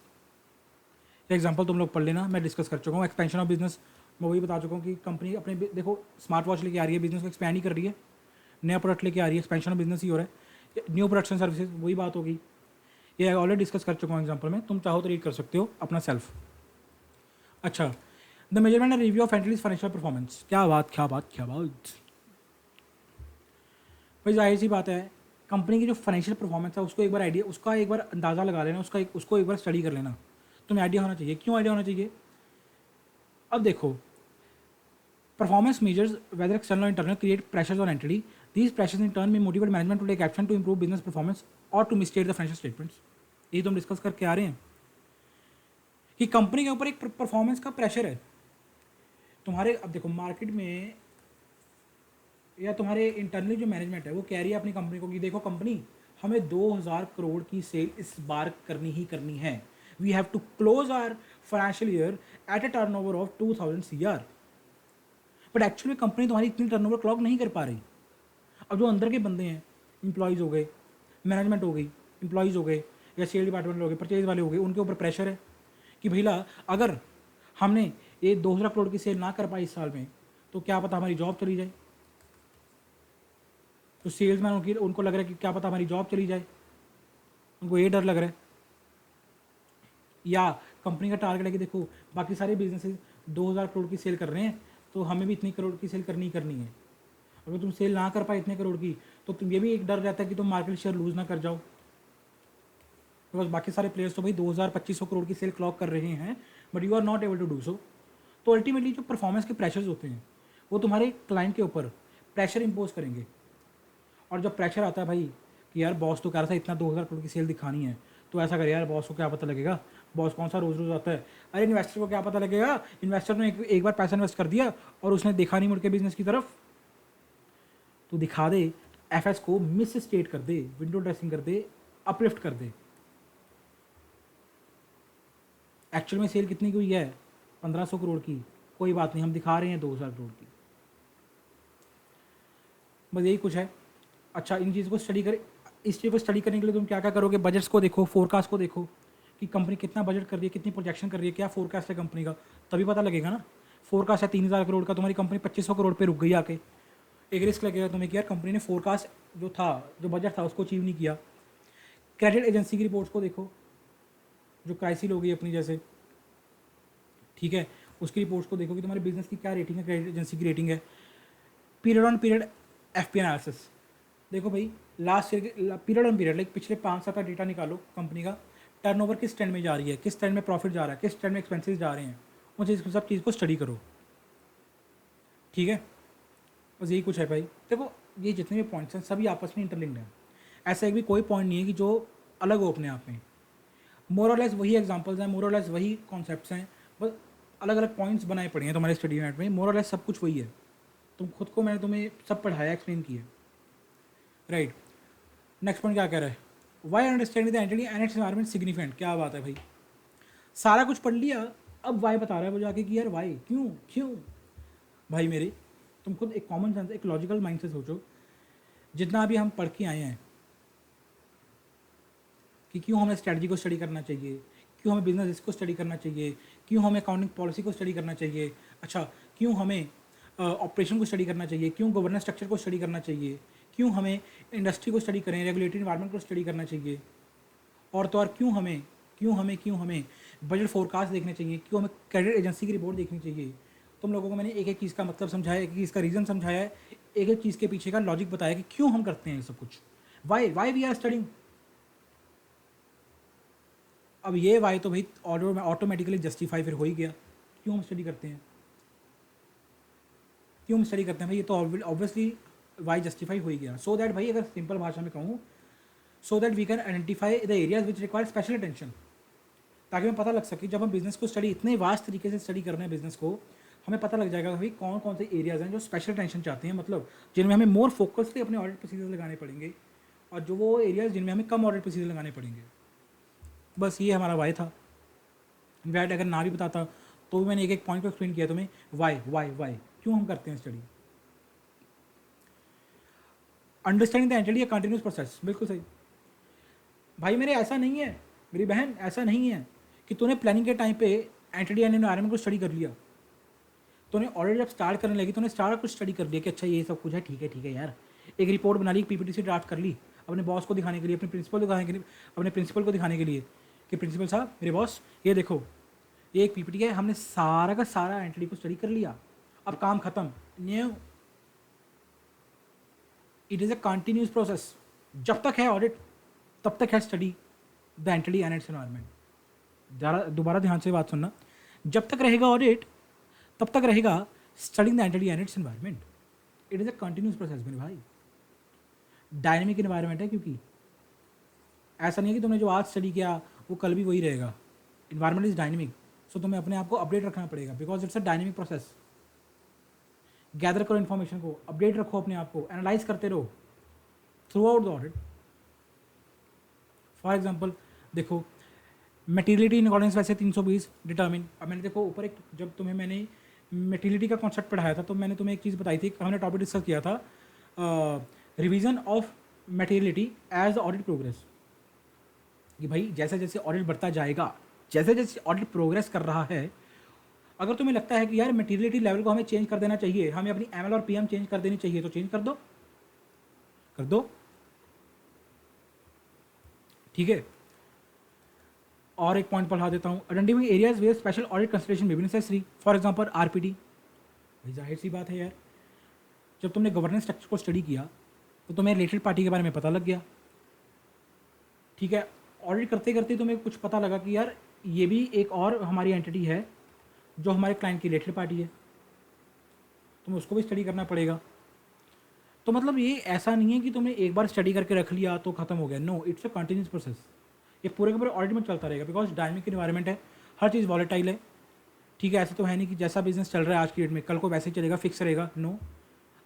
एग्जांपल तुम लोग पढ़ लेना, मैं डिस्कस कर चुका हूँ। एक्सपेंशन ऑफ बिजनेस मैं वही बता चुका हूँ कि कंपनी अपने देखो स्मार्ट वॉच लेके आ रही है, बिजनेस को एक्सपैंड ही कर रही है, नया प्रोडक्ट लेके आ रही है, एक्सपेंशन ऑफ बिजनेस ही हो रहा है, न्यू प्रोडक्ट्स एंड सर्विसेज, वही बात होगी। ये ऑलरेडी डिस्कस कर चुका हूँ एग्जाम्पल में, तुम चाहो तो रीड कर सकते हो अपना सेल्फ। अच्छा, the measurement and review of entities financial performance. क्या बात क्या बात क्या बात भाई, जाहिर सी बात है कंपनी की जो फाइनेंशियल परफॉर्मेंस है उसको एक बार आइडिया, उसका एक बार अंदाज़ा लगा लेना, उसको एक बार स्टडी कर लेना। तुम्हें आइडिया होना चाहिए। क्यों आइडिया होना चाहिए? अब देखो, performance measures whether external internal create pressures on entity, these pressures in turn में motivate management to take action to improve business performance और to misstate the financial statements. ये तो हम डिस्कस करके आ रहे हैं कि कंपनी के ऊपर एक परफॉर्मेंस का प्रेशर है तुम्हारे। अब देखो मार्केट में या तुम्हारे इंटरनली जो मैनेजमेंट है वो कह रही है अपनी कंपनी को कि देखो कंपनी, हमें 2000 करोड़ की सेल इस बार करनी ही करनी है। We have to close our financial year at a turnover of 2000 CR। But actually company तुम्हारी इतनी टर्नओवर क्लॉक नहीं कर पा रही। अब जो अंदर के बंदे हैं, इंप्लॉयज़ हो गए, मैनेजमेंट हो गई, इंप्लॉयज़ हो गए, या सेल डिपार्टमेंट हो गए, परचेज वाले हो गए, उनके ऊपर प्रेशर है कि भैया अगर हमने ये 2000 करोड़ की सेल ना कर पाई इस साल में तो क्या पता हमारी जॉब चली जाए। तो सेल्समैन उनको लग रहा है कि क्या पता हमारी जॉब चली जाए, उनको ये डर लग रहा है। या कंपनी का टारगेट है कि देखो बाकी सारे बिजनेसेस 2000 करोड़ की सेल कर रहे हैं तो हमें भी इतनी करोड़ की सेल करनी है। अगर तुम सेल ना कर पाए इतने करोड़ की तो तुम ये भी एक डर रहता है कि तुम मार्केट शेयर लूज ना कर जाओ, बिकॉज बाकी सारे प्लेयर्स तो भाई 2000-2500 करोड़ की सेल क्लॉक कर रहे हैं, but you are not able to do so. तो अल्टीमेटली जो परफॉर्मेंस के प्रेशर्स होते हैं वो तुम्हारे क्लाइंट के ऊपर प्रेशर इंपोज करेंगे। और जब प्रेशर आता है भाई कि यार बॉस तो कह रहा था इतना 2000 करोड़ की सेल दिखानी है, तो ऐसा करे यार, बॉस को क्या पता लगेगा, बॉस कौन सा रोज़ रोज़ आता है। अरे इन्वेस्टर को क्या पता लगेगा, इन्वेस्टर ने एक बार पैसा इन्वेस्ट कर दिया और उसने देखा नहीं मुड़ के बिजनेस की तरफ, तो दिखा दे, एफएस को मिस स्टेट कर दे, विंडो ड्रेसिंग कर दे, अपलिफ्ट कर दे। एक्चुअल में सेल कितनी की हुई है? 1500 करोड़ की, कोई बात नहीं, हम दिखा रहे हैं 2000 करोड़ की। बस यही कुछ है। अच्छा, इन चीज़ को स्टडी करें, इस चीज़ को स्टडी करने के लिए तुम क्या क्या करोगे? बजट्स को देखो, फोरकास्ट को देखो कि कंपनी कितना बजट कर रही है, कितनी प्रोजेक्शन कर रही है, क्या फोरकास्ट है कंपनी का, तभी पता लगेगा ना। फोरकास्ट है 3000 करोड़ का, तुम्हारी कंपनी 2500 करोड़ पे रुक गई आके, एक रिस्क लगेगा तुम्हें कि यार कंपनी ने फोरकास्ट जो था, जो बजट था उसको अचीव नहीं किया। क्रेडिट एजेंसी की रिपोर्ट्स को देखो, जो क्राइसिल हो गई अपनी जैसे, ठीक है, उसकी रिपोर्ट्स को देखो कि तुम्हारे बिजनेस की क्या रेटिंग है, क्रेडिट एजेंसी की रेटिंग है। Period on period FP analysis देखो भाई, last year period on period, like पिछले 5 साल का डेटा निकालो कंपनी का, टर्नओवर किस ट्रेंड में जा रही है, किस ट्रेंड में प्रॉफिट जा रहा है, किस ट्रेंड में एक्सपेंसेस जा रहे हैं, उन चीज़ सब चीज़ को स्टडी करो, ठीक है। बस यही कुछ है भाई। देखो ये जितने भी पॉइंट्स हैं सभी आपस में इंटरलिंक्ड हैं, ऐसा एक भी कोई पॉइंट नहीं है कि जो अलग हो अपने आप में। मोर और लेस वही एग्जांपल्स हैं, मोर और लेस वही कॉन्सेप्ट्स हैं, बस अलग अलग पॉइंट्स बनाए पड़े हैं तुम्हारे स्टडी यूनिट में। मोर और लेस सब कुछ वही है, तुम खुद को, मैंने तुम्हें सब पढ़ाया, एक्सप्लेन किया, राइट। नेक्स्ट पॉइंट क्या कह रहा है? Why understanding the entity and its environment significant. क्या बात है भाई, सारा कुछ पढ़ लिया, अब वाई बता रहा है वो जाके कि यार वाई, क्यों क्यों। भाई मेरे, तुम खुद एक कॉमन सेंस, एक लॉजिकल माइंड से सोचो, जितना अभी हम पढ़ के आए हैं कि क्यों हमें स्ट्रैटेजी को स्टडी करना चाहिए, क्यों हमें बिजनेस रिस्क को स्टडी करना चाहिए, क्यों हमें अकाउंटिंग पॉलिसी को स्टडी करना चाहिए, अच्छा क्यों हमें ऑपरेशन को स्टडी करना चाहिए, क्यों गवर्नेंस स्ट्रक्चर को स्टडी करना चाहिए, क्यों हमें इंडस्ट्री को स्टडी करें, रेगुलेटरी इन्वायरमेंट को स्टडी करना चाहिए, और तो और क्यों हमें बजट फोरकास्ट देखने चाहिए, क्यों हमें क्रेडिट एजेंसी की रिपोर्ट देखनी चाहिए। तुम लोगों को मैंने एक एक चीज़ का मतलब समझाया, एक एक चीज़ का रीज़न समझाया है, एक एक चीज़ के पीछे का लॉजिक बताया कि क्यों हम करते हैं ये सब कुछ, वाई वी आर स्टडिंग। अब ये वाई तो भाई ऑटोमेटिकली जस्टिफाई फिर हो ही गया, क्यों हम स्टडी करते हैं, क्यों हम स्टडी करते हैं भाई, ये तो ऑब्वियसली वाई जस्टिफाई हो ही गया। सो दैट भाई, अगर सिंपल भाषा में कहूँ so that we can identify the areas which require special attention, ताकि हमें पता लग सके जब हम बिजनेस को स्टडी इतने वास्ट तरीके से स्टडी कर रहे हैं बिजनेस को, हमें पता लग जाएगा भाई कौन कौन से एरियाज हैं जो स्पेशल अटेंशन चाहते हैं, मतलब जिनमें हमें मोर फोकसली अपने ऑडिट प्रोसीजर लगाने पड़ेंगे, और जो वो एरियाज जिनमें हमें कम ऑडिट प्रोसीजर लगाने पड़ेंगे। बस ये हमारा वाई था। इनफैक्ट अगर ना भी बताता तो भी मैंने एक एक पॉइंट को एक्सप्लेन किया तुम्हें, वाई क्यों हम करते हैं study. Understanding the entity a continuous process, बिल्कुल सही भाई मेरे। ऐसा नहीं है मेरी बहन, ऐसा नहीं है कि तूने प्लानिंग के टाइम पे एंटिटी एंड एनवायरनमेंट को स्टडी कर लिया, तूने ऑलरेडी जब स्टार्ट करने लगी तूने स्टार्ट कुछ स्टडी कर लिया कि अच्छा ये सब कुछ है, ठीक है यार, एक रिपोर्ट बना ली, पीपीटी से ड्राफ्ट कर ली अपने बॉस को दिखाने के लिए, अपने प्रिंसिपल को दिखाने के लिए कि प्रिंसिपल साहब मेरे बॉस ये देखो ये एक पीपीटी है, हमने सारा का सारा एंटिटी को स्टडी कर लिया, अब काम खत्म। New, it is a continuous process. जब तक है ऑडिट तब तक है study the entity and it's environment. दोबारा ध्यान से बात सुनना, जब तक रहेगा ऑडिट तब तक रहेगा studying the entity and it's environment. It is a continuous process मेरे भाई, डायनेमिक एनवायरनमेंट है, क्योंकि ऐसा नहीं है कि तुमने जो आज स्टडी किया वो कल भी वही रहेगा। इन्वायरमेंट इज डायनेमिक, सो तुम्हें अपने आप को अपडेट रखना पड़ेगा, because it's a dynamic process. Gather करो इन्फॉर्मेशन को, अपडेट रखो अपने आप को, एनालाइज करते रहो through out the audit. For example देखो, मटेरियलिटी इन अकॉर्डेंस वैसे 320 डिटर्मिन। अब मैंने देखो ऊपर एक, जब तुम्हें मैंने मटेरियलिटी का कॉन्सेप्ट पढ़ाया था तो मैंने तुम्हें एक चीज़ बताई थी, हमने टॉपिक डिस्कस किया था revision of materiality as audit progress, कि भाई जैसे जैसे ऑडिट बढ़ता जाएगा, जैसे जैसे ऑडिट प्रोग्रेस कर रहा है, अगर तुम्हें लगता है कि यार मटेरियलिटी लेवल को हमें चेंज कर देना चाहिए, हमें अपनी एमएल और पीएम चेंज कर देनी चाहिए, तो चेंज कर दो, ठीक है। और एक पॉइंट पढ़ा देता हूँ, identifying areas where special audit consideration may be necessary, for example RPT. भाई जाहिर सी बात है यार, जब तुमने गवर्नेंस स्ट्रक्चर को स्टडी किया तो तुम्हें रिलेटेड पार्टी के बारे में पता लग गया, ठीक है। ऑडिट करते करते तुम्हें कुछ पता लगा कि यार ये भी एक और हमारी एंटिटी है जो हमारे क्लाइंट की रिलेटेड पार्टी है, तुम्हें उसको भी स्टडी करना पड़ेगा। तो मतलब ये ऐसा नहीं है कि तुमने एक बार स्टडी करके रख लिया तो खत्म हो गया, no, it's a continuous process. ये पूरे के पूरे ऑडिट में चलता रहेगा, बिकॉज डायनेमिक इन्वायरमेंट है, हर चीज़ वॉलेटाइल है, ठीक है। ऐसा तो है नहीं कि जैसा बिजनेस चल रहा है आज की डेट में कल को वैसे ही चलेगा, फिक्स रहेगा, नो,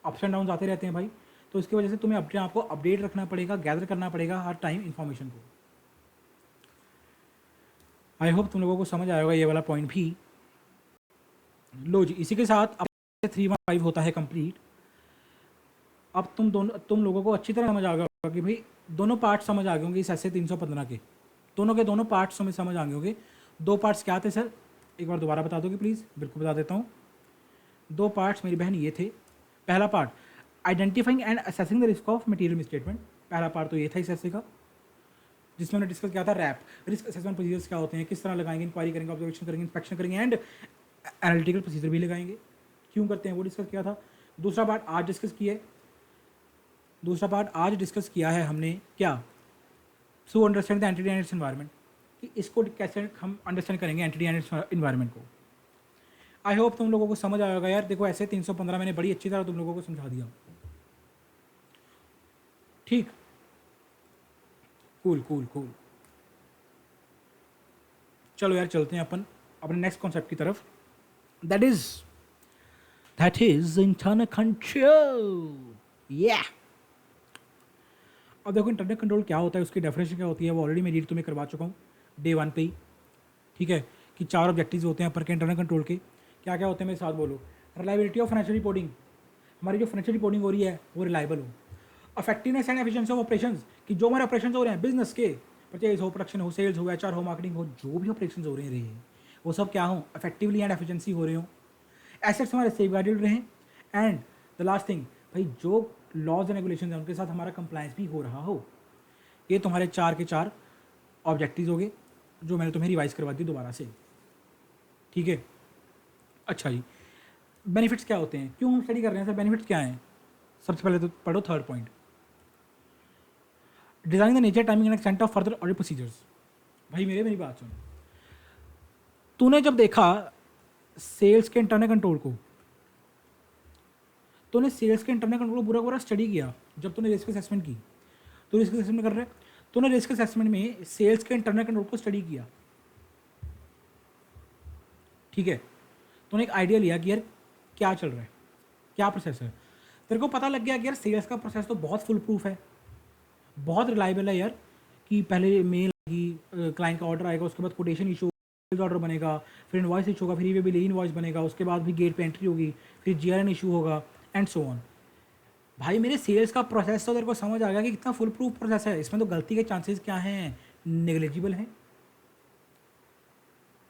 अप्स एंड डाउन आते रहते हैं भाई। तो इसकी वजह से तुम्हें अपने आप को अपडेट रखना पड़ेगा, गैदर करना पड़ेगा हर टाइम इन्फॉर्मेशन को। आई होप तुम लोगों को समझ आएगा ये वाला पॉइंट भी। लो जी, इसी के साथ अब 315 होता है कंप्लीट। अब तुम लोगों को अच्छी तरह समझ आ गया होगा कि भाई दोनों पार्ट समझ आ गए होंगे इस ऐसे 315 के, दोनों के दोनों पार्ट्स में समझ आ गए होंगे। दो पार्ट्स क्या थे सर, एक बार दोबारा बता दोगे प्लीज़? बिल्कुल बता देता हूँ। दो पार्ट्स मेरी बहन ये थे। पहला part identifying and assessing the risk of material misstatement, पहला पार्ट तो ये था इस ऐसे का, जिसमें हमने डिस्कस किया था रैप, रिस्क असेसमेंट प्रोसीजर्स क्या होते हैं, किस तरह लगाएंगे, इंक्वायरी करेंगे, ऑब्जर्वेशन करेंगे, इंस्पेक्शन करेंगे एंड एनालिटिकल प्रोसीजर भी लगाएंगे, क्यों करते हैं वो डिस्कस किया था। दूसरा पार्ट आज डिस्कस किया है हमने क्या, through understand the entity and it's environment, कि इसको कैसे हम अंडरस्टैंड करेंगे एंटिटी एंड इट्स एनवायरनमेंट को। आई होप तुम लोगों को समझ आएगा यार। देखो ऐसे 315 मैंने बड़ी अच्छी तरह तुम लोगों को समझा दिया, ठीक, कूल। चलो यार चलते हैं अपन अपने नेक्स्ट कॉन्सेप्ट की तरफ, दैट इज इंटरनल कंट्रोल। या अब देखो इंटरनल कंट्रोल क्या होता है, उसकी डेफिनेशन क्या होती है, वो ऑलरेडी मैं रीड तुम्हें करवा चुका हूँ डे 1 पे ही, ठीक है, कि 4 ऑब्जेक्टिव्स होते हैं अपन के इंटरनल कंट्रोल के। क्या क्या होते हैं मेरे साथ बोलो। रिलायबिलिटी ऑफ फाइनेंशियल रिपोर्टिंग, हमारी जो फाइनेंशियल रिपोर्टिंग हो रही है वो रिलायबल हो। Effectiveness and efficiency of operations, कि जो हमारे ऑपरेशन हो रहे हैं बिजनेस के, परचेज हो, प्रोडक्शन हो, सेल्स हो, एचआर हो, मार्केटिंग हो, जो भी ऑपरेशन हो रहे हैं वो सब क्या हो, इफेक्टिवली एंड एफिशिएंसी हो रहे हो। एसेट्स हमारे सेफगार्डेड रहे, एंड द लास्ट थिंग भाई जो लॉज एंड रेगुलेशन है उनके साथ हमारा कंप्लायंस भी हो रहा हो। ये तुम्हारे 4 के 4 ऑब्जेक्टिव्स हो गए जो मैंने तुम्हें रिवाइज करवा दी दोबारा से, ठीक है। अच्छा जी, बेनिफिट्स क्या होते हैं, क्यों हम स्टडी कर रहे हैं सर, बेनिफिट्स क्या हैं? सबसे पहले तो पढ़ो third point, design the nature, timing and extent of further audit procedures. भाई मेरी बात सुन, तूने जब देखा सेल्स के इंटरनल कंट्रोल को, तूने सेल्स के इंटरनल कंट्रोल को पूरा पूरा स्टडी किया, जब तूने रिस्क असेसमेंट की, तो रिस्क असेसमेंट कर रहे तूने रिस्क असेसमेंट में सेल्स के इंटरनल कंट्रोल को स्टडी किया, ठीक है, तूने एक आइडिया लिया कि यार क्या चल रहा है, क्या प्रोसेस है, तेरे को पता लग गया कि यार सेल्स का प्रोसेस तो बहुत फुल प्रूफ है, बहुत रिलायबल है यार, कि पहले मेल आएगी, क्लाइंट का ऑर्डर आएगा, उसके बाद कोटेशन इशू, ऑर्डर बनेगा, फिर इनवॉइस इशू होगा, फिर ये बिल इनवॉइस बनेगा, उसके बाद भी गेट पे एंट्री होगी, फिर जीआरएन इशू होगा एंड सो ऑन। भाई मेरे सेल्स का प्रोसेस तो तेरे को समझ आ गया कि कितना फुल प्रूफ प्रोसेस है, इसमें तो गलती के चांसेस क्या हैं, नेग्लिजिबल हैं।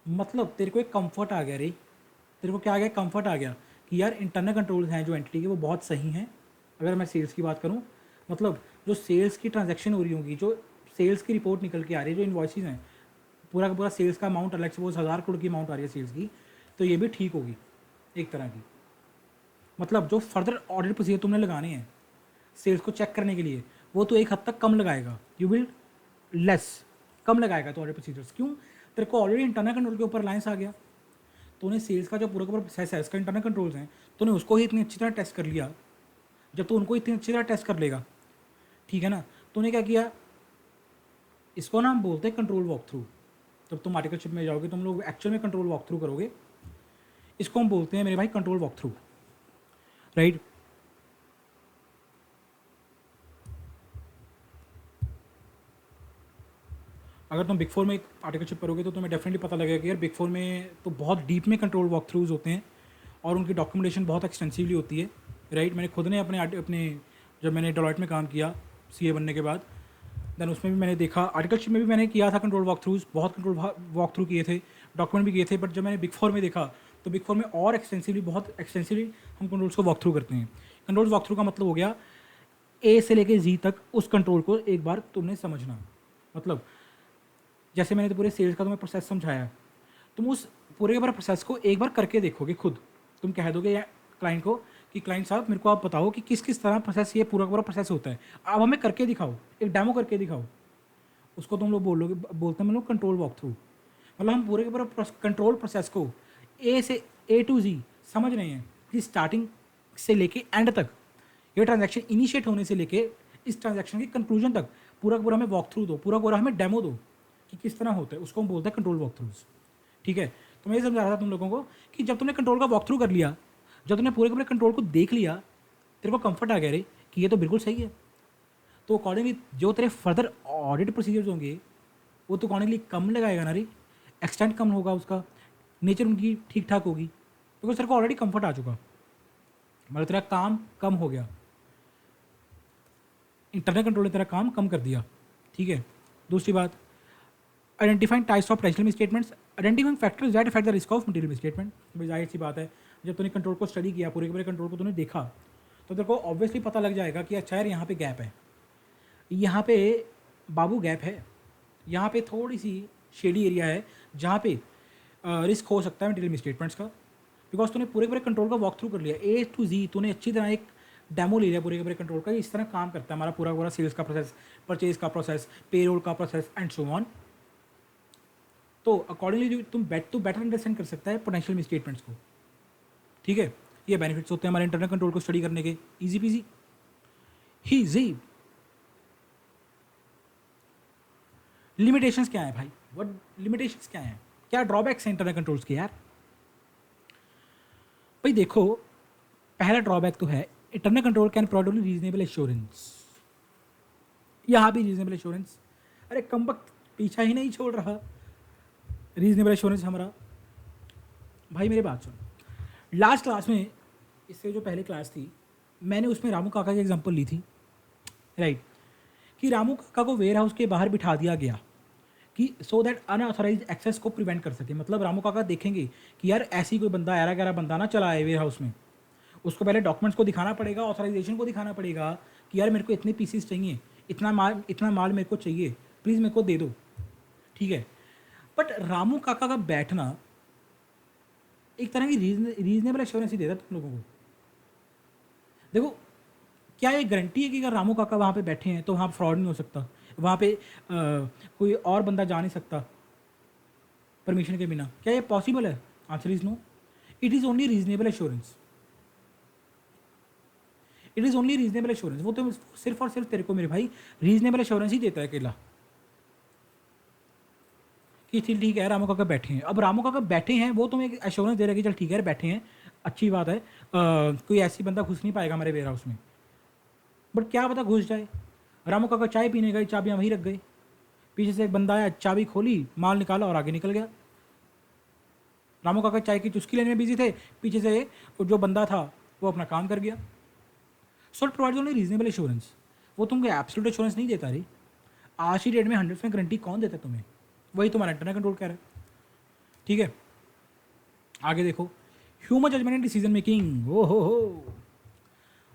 मतलब तेरे को एक कंफर्ट आ गया रे, तेरे को क्या आ गया, कंफर्ट आ गया कि यार इंटरनल कंट्रोल्स हैं जो एंटिटी के वो बहुत सही हैं। अगर मैं सेल्स की बात करूँ, मतलब जो सेल्स की ट्रांजैक्शन हो रही होगी, जो सेल्स की रिपोर्ट निकल के आ रही है, जो इन्वॉइसेज हैं, पूरा का पूरा सेल्स का अमाउंट अलग से, वो 1000 करोड़ की अमाउंट आ रही है सेल्स की, तो ये भी ठीक होगी एक तरह की। मतलब जो फर्दर ऑडिट प्रोसीजर तुमने लगाने हैं सेल्स को चेक करने के लिए, वो तो एक हद तक कम लगाएगा, यू विल लेस, कम लगाएगा तो ऑडिट प्रोसीजर्स। क्यों? तेरे को ऑलरेडी इंटरनल कंट्रोल के ऊपर लाइन्स आ गया, तूने सेल्स का जो पूरा का पूरा प्रोसेस है, इसका इंटरनल कंट्रोल्स हैं, तूने उसको ही इतनी अच्छी तरह टेस्ट कर लिया। जब तू उनको इतनी अच्छी तरह टेस्ट कर लेगा, ठीक है ना, तूने क्या किया, इसको ना हम बोलते हैं कंट्रोल वॉक थ्रू। जब तुम आर्टिकलशिप में जाओगे, तुम लोग एक्चुअल में कंट्रोल वॉक थ्रू करोगे, इसको हम बोलते हैं मेरे भाई कंट्रोल वॉक थ्रू, राइट। अगर तुम बिग फोर में एक आर्टिकलशिप करोगे तो तुम्हें डेफिनेटली पता लगेगा कि यार बिग फोर में तो बहुत डीप में कंट्रोल वॉक थ्रूज होते हैं और उनकी डॉक्यूमेंटेशन बहुत एक्सटेंसिवली होती है, राइट। मैंने खुद ने अपने जब मैंने डेलॉयट में काम किया सीए बनने के बाद, देन उसमें भी मैंने देखा, आर्टिकलशिप में भी मैंने किया था कंट्रोल वॉक थ्रूज, बहुत कंट्रोल वॉक थ्रू किए थे, डॉक्यूमेंट भी किए थे। बट जब मैंने बिग फोर में देखा तो बिग फोर में और एक्सटेंसिवली, बहुत एक्सटेंसिवली हम कंट्रोल्स को वॉक थ्रू करते हैं। कंट्रोल वॉक थ्रू का मतलब हो गया ए से लेके जी तक उस कंट्रोल को एक बार तुमने समझना। मतलब जैसे मैंने तो पूरे सेल्स का तुम्हें प्रोसेस समझाया, तुम उस पूरे के पूरे प्रोसेस को एक बार करके देखोगे खुद, तुम कह दोगे या क्लाइंट को कि क्लाइंट साहब मेरे को आप बताओ कि किस किस तरह प्रोसेस, ये पूरा का पूरा प्रोसेस होता है, आप हमें करके दिखाओ, एक डेमो करके दिखाओ। उसको तुम लोग बोलते हैं मतलब कंट्रोल वॉक थ्रू। मतलब हम पूरे के पूरे कंट्रोल प्रोसेस को ए से ए टू जी समझ रहे हैं, कि स्टार्टिंग से लेके एंड तक, ये ट्रांजैक्शन इनिशिएट होने से लेके इस ट्रांजैक्शन के कंक्लूजन तक पूरा का पूरा हमें वॉक थ्रू दो, पूरा पूरा हमें डेमो दो कि किस तरह होता है, उसको हम बोलते हैं कंट्रोल वॉक थ्रूज, ठीक है। तो मैं ये समझा रहा था तुम लोगों को कि जब तुमने कंट्रोल का वॉक थ्रू कर लिया, जब तुमने पूरे के पूरे कंट्रोल को देख लिया, तेरे को कंफर्ट आ गया रे कि ये तो बिल्कुल सही है, तो अकॉर्डिंगली जो तेरे फर्दर ऑडिट प्रोसीजर्स होंगे वो तो अकॉर्डिंगली कम लगाएगा ना रे, एक्सटेंट कम होगा, उसका नेचर उनकी ठीक ठाक होगी, बिकॉज तेरे को ऑलरेडी कंफर्ट आ चुका, मतलब तेरा काम कम हो गया, इंटरनल कंट्रोल ने तेरा काम कम कर दिया, ठीक है। दूसरी बात, identifying types of potential misstatements, identifying factors that affect the risk of material misstatement. भाई जाहिर सी बात है, जब तूने कंट्रोल को स्टडी किया, पूरे के पूरे कंट्रोल को तूने देखा, तो तेरे को ऑब्वियसली पता लग जाएगा कि अच्छा यार यहाँ पे गैप है, यहाँ पे बाबू गैप है, यहाँ पे थोड़ी सी शेडी एरिया है जहाँ पे रिस्क हो सकता है मटेरियल मिसस्टेटमेंट्स का, बिकॉज तूने पूरे पूरे कंट्रोल का वॉक थ्रू कर लिया ए टू जी, तूने अच्छी तरह एक डेमो ले लिया पूरे के पूरे कंट्रोल का, इस तरह काम करता है हमारा पूरा पूरा सेल्स का प्रोसेस, परचेज का प्रोसेस, पेरोल का प्रोसेस एंड सो ऑन। तो अकॉर्डिंगली तुम बेटर अंडरस्टैंड कर सकता है पोटेंशियल मिसस्टेटमेंट्स को, ठीक है। ये बेनिफिट्स होते हैं हमारे इंटरनल कंट्रोल को स्टडी करने के, इजी पीजी ही जी। लिमिटेशंस क्या है भाई, व्हाट लिमिटेशंस क्या है, क्या ड्रॉबैक्स हैं इंटरनल कंट्रोल्स के यार। भाई देखो, पहला ड्रॉबैक तो है internal control can provide only reasonable assurance, यहाँ भी रीजनेबल एश्योरेंस, अरे कम वक्त पीछा ही नहीं छोड़ रहा रीजनेबल एश्योरेंस हमारा। भाई मेरी बात सुन, लास्ट क्लास में, इससे जो पहले क्लास थी, मैंने उसमें रामू काका की एग्जांपल ली थी, राइट, कि रामू काका को वेयर हाउस के बाहर बिठा दिया गया कि सो दैट अनऑथराइज एक्सेस को प्रिवेंट कर सके। मतलब रामू काका देखेंगे कि यार ऐसी कोई बंदा, यारा गहरा बंदा ना चला है वेयर हाउस में, उसको पहले डॉक्यूमेंट्स को दिखाना पड़ेगा, ऑथराइजेशन को दिखाना पड़ेगा कि यार मेरे को इतने पीसीस चाहिए, इतना माल मेरे को चाहिए, प्लीज़ मेरे को दे दो, ठीक है। बट रामू काका का बैठना एक तरह की रीजनेबल एश्योरेंस ही देता तुम लोगों को। देखो, क्या ये गारंटी है कि अगर रामू काका वहाँ पे बैठे हैं तो वहाँ फ्रॉड नहीं हो सकता, वहाँ पे कोई और बंदा जा नहीं सकता परमिशन के बिना, क्या ये पॉसिबल है? Answer is no, it is only reasonable assurance, it is only reasonable assurance. वो तो सिर्फ और सिर्फ तेरे को मेरे भाई रीजनेबल एश्योरेंस ही देता है अकेला, कि चल ठीक है रामू काका बैठे हैं। अब रामू काका बैठे हैं वो तुम्हें एश्योरेंस दे रहे हैं कि चल ठीक है बैठे हैं, अच्छी बात है, कोई ऐसी बंदा घुस नहीं पाएगा हमारे वेयर हाउस में। बट क्या पता घुस जाए। रामू काका चाय पीने गए, चाबियाँ वहीं रख गए, पीछे से एक बंदा आया, चाबी खोली, माल निकाला और आगे निकल गया। रामू काका चाय की चुस्की लेने में बिजी थे, पीछे से जो बंदा था वो अपना काम कर गया। So it provides only reasonable assurance, वो तुमको एब्सोल्यूट एश्योरेंस नहीं देता रे। आज ही डेट में 100% गारंटी कौन देता है तुम्हें? वही तुम्हारा इंटरनल कंट्रोल कह रहा है। ठीक है, आगे देखो, human judgement and decision making. ओ हो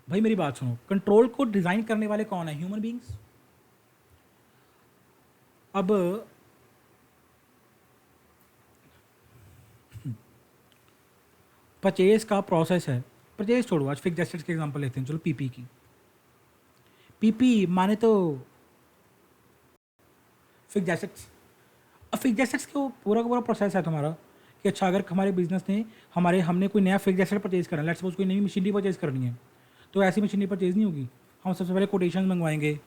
भाई मेरी बात सुनो, कंट्रोल को डिजाइन करने वाले कौन है? Human beings. अब परचेज का प्रोसेस है, परचेज छोड़ो, आज फिक्स एसेट्स के एग्जांपल लेते हैं, चलो पीपी की। पीपी माने तो फिक्स एसेट्स। अब फिक्स एसेट्स का पूरा का पूरा प्रोसेस है तुम्हारा कि अच्छा अगर हमारे बिजनेस ने हमने कोई नया फिक्स एसेट परचेज करना है, लेट्स सपोज कोई नई मशीनरी परचेज करनी है, तो ऐसी मशीनरी परचेज नहीं होगी। हम सबसे पहले कोटेशन मंगवाएंगे,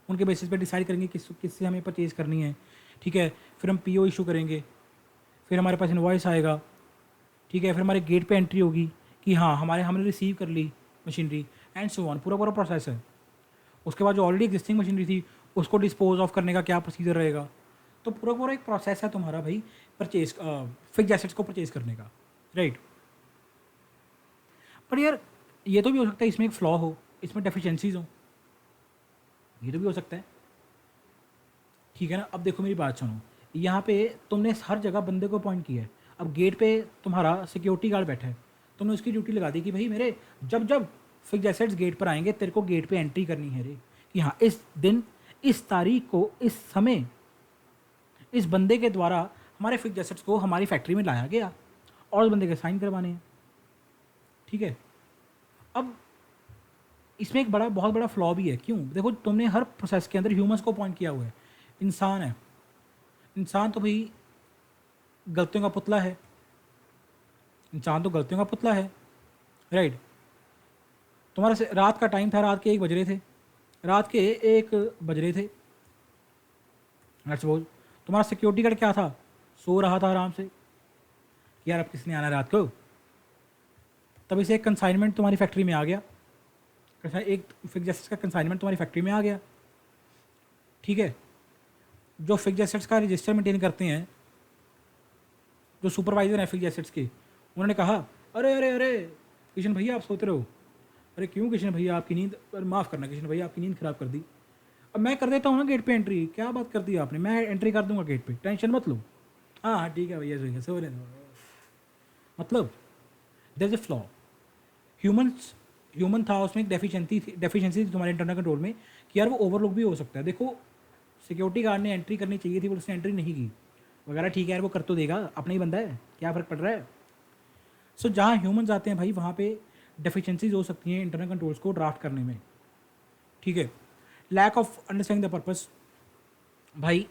उनके बेसिस पे डिसाइड करेंगे किससे हमें परचेज करनी है। ठीक है, फिर हम पीओ इशू करेंगे, फिर हमारे पास इनवॉइस आएगा। ठीक है, फिर हमारे गेट पे एंट्री होगी कि हाँ हमने रिसीव कर ली मशीनरी, एंड सो ऑन, पूरा पूरा प्रोसेस है। उसके बाद जो ऑलरेडी एग्जिस्टिंग मशीनरी थी उसको डिस्पोज ऑफ करने का क्या प्रोसीजर रहेगा। तो पूरा पूरा एक प्रोसेस है तुम्हारा भाई परचेज, फिक्स एसेट्स को परचेज करने का, राइट। पर यार ये तो भी हो सकता है इसमें एक फ्लॉ हो, इसमें डेफिशिएंसीज हो, ये तो भी हो सकता है। ठीक है ना, अब देखो मेरी बात सुनो, यहाँ पे तुमने हर जगह बंदे को अपॉइंट किया है। अब गेट पे तुम्हारा सिक्योरिटी गार्ड बैठा है, तुमने उसकी ड्यूटी लगा दी कि भाई मेरे जब जब फिक्स एसेट्स गेट पर आएंगे तेरे को गेट पे एंट्री करनी है रे, कि हाँ इस दिन इस तारीख को इस समय इस बंदे के द्वारा हमारे फिक्स एसेट्स को हमारी फैक्ट्री में लाया गया और उस बंदे के साइन करवाने हैं। ठीक है, अब इसमें एक बहुत बड़ा फ्लॉ भी है। क्यों? देखो तुमने हर प्रोसेस के अंदर ह्यूमंस को पॉइंट किया हुआ है, इंसान है, इंसान तो भाई गलतियों का पुतला है, इंसान तो गलतियों का पुतला है, राइट। तुम्हारा रात का टाइम था, रात के 1 बज रहे थे, रात के 1 बज रहे थे, लेट्स सपोज तुम्हारा सिक्योरिटी गार्ड क्या था, सो रहा था आराम से कि यार अब किसने आना रात को। तभी से एक कंसाइनमेंट तुम्हारी फैक्ट्री में आ गया, एक फिक्स एसेट्स का कंसाइनमेंट तुम्हारी फैक्ट्री में आ गया। ठीक है, जो फिक्स एसेट्स का रजिस्टर मेंटेन करते हैं, जो सुपरवाइजर हैं फिक्स एसेट्स के, उन्होंने कहा अरे अरे अरे किशन भैया आप सोते रहो। अरे क्यों किशन भैया, आपकी नींद, माफ़ करना किशन भैया आपकी नींद ख़राब कर दी। अब मैं कर देता हूँ ना गेट पे एंट्री, क्या बात कर दी आपने, मैं एंट्री कर दूंगा गेट पे, टेंशन मत लो। हाँ हाँ ठीक है भैया सो रहे। मतलब there is a flaw, human था उसमें, एक डेफिशिएंसी थी तुम्हारे इंटरनल कंट्रोल में कि यार वो ओवरलुक भी हो सकता है। देखो सिक्योरिटी गार्ड ने एंट्री करनी चाहिए थी, उसने एंट्री नहीं की वगैरह, ठीक है यार वो कर तो देगा, अपना ही बंदा है, क्या फ़र्क पड़ रहा है। सो जहाँ ह्यूमंस आते हैं भाई वहाँ पे डेफिशिएंसीज हो सकती हैं इंटरनल कंट्रोल्स को ड्राफ्ट करने में। ठीक है, lack of understanding the purpose, भाई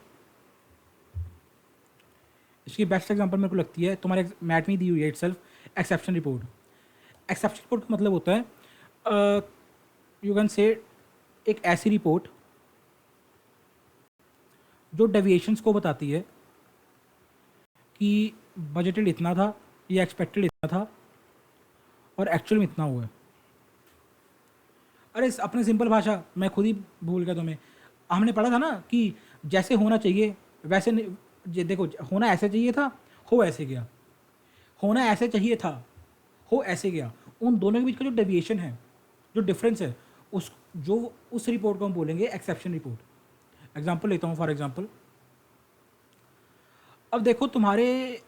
इसकी बेस्ट एग्जांपल मेरे को लगती है तुम्हारे मैट में दी हुई है itself, exception report. Exception report का मतलब होता है यू कैन से एक ऐसी रिपोर्ट जो डेविएशंस को बताती है कि बजटेड इतना था या एक्सपेक्टेड इतना था और एक्चुअल में इतना हुआ है। अरे अपने सिंपल भाषा मैं खुद ही भूल गया तुम्हें, हमने पढ़ा था ना कि जैसे होना चाहिए वैसे देखो होना ऐसे चाहिए था, हो ऐसे गया, होना ऐसे चाहिए था, हो ऐसे गया। उन दोनों के बीच का जो डेविएशन है, जो डिफरेंस है, उस रिपोर्ट को हम बोलेंगे एक्सेप्शन रिपोर्ट। एग्जांपल लेता हूँ, फॉर एग्जांपल अब देखो तुम्हारे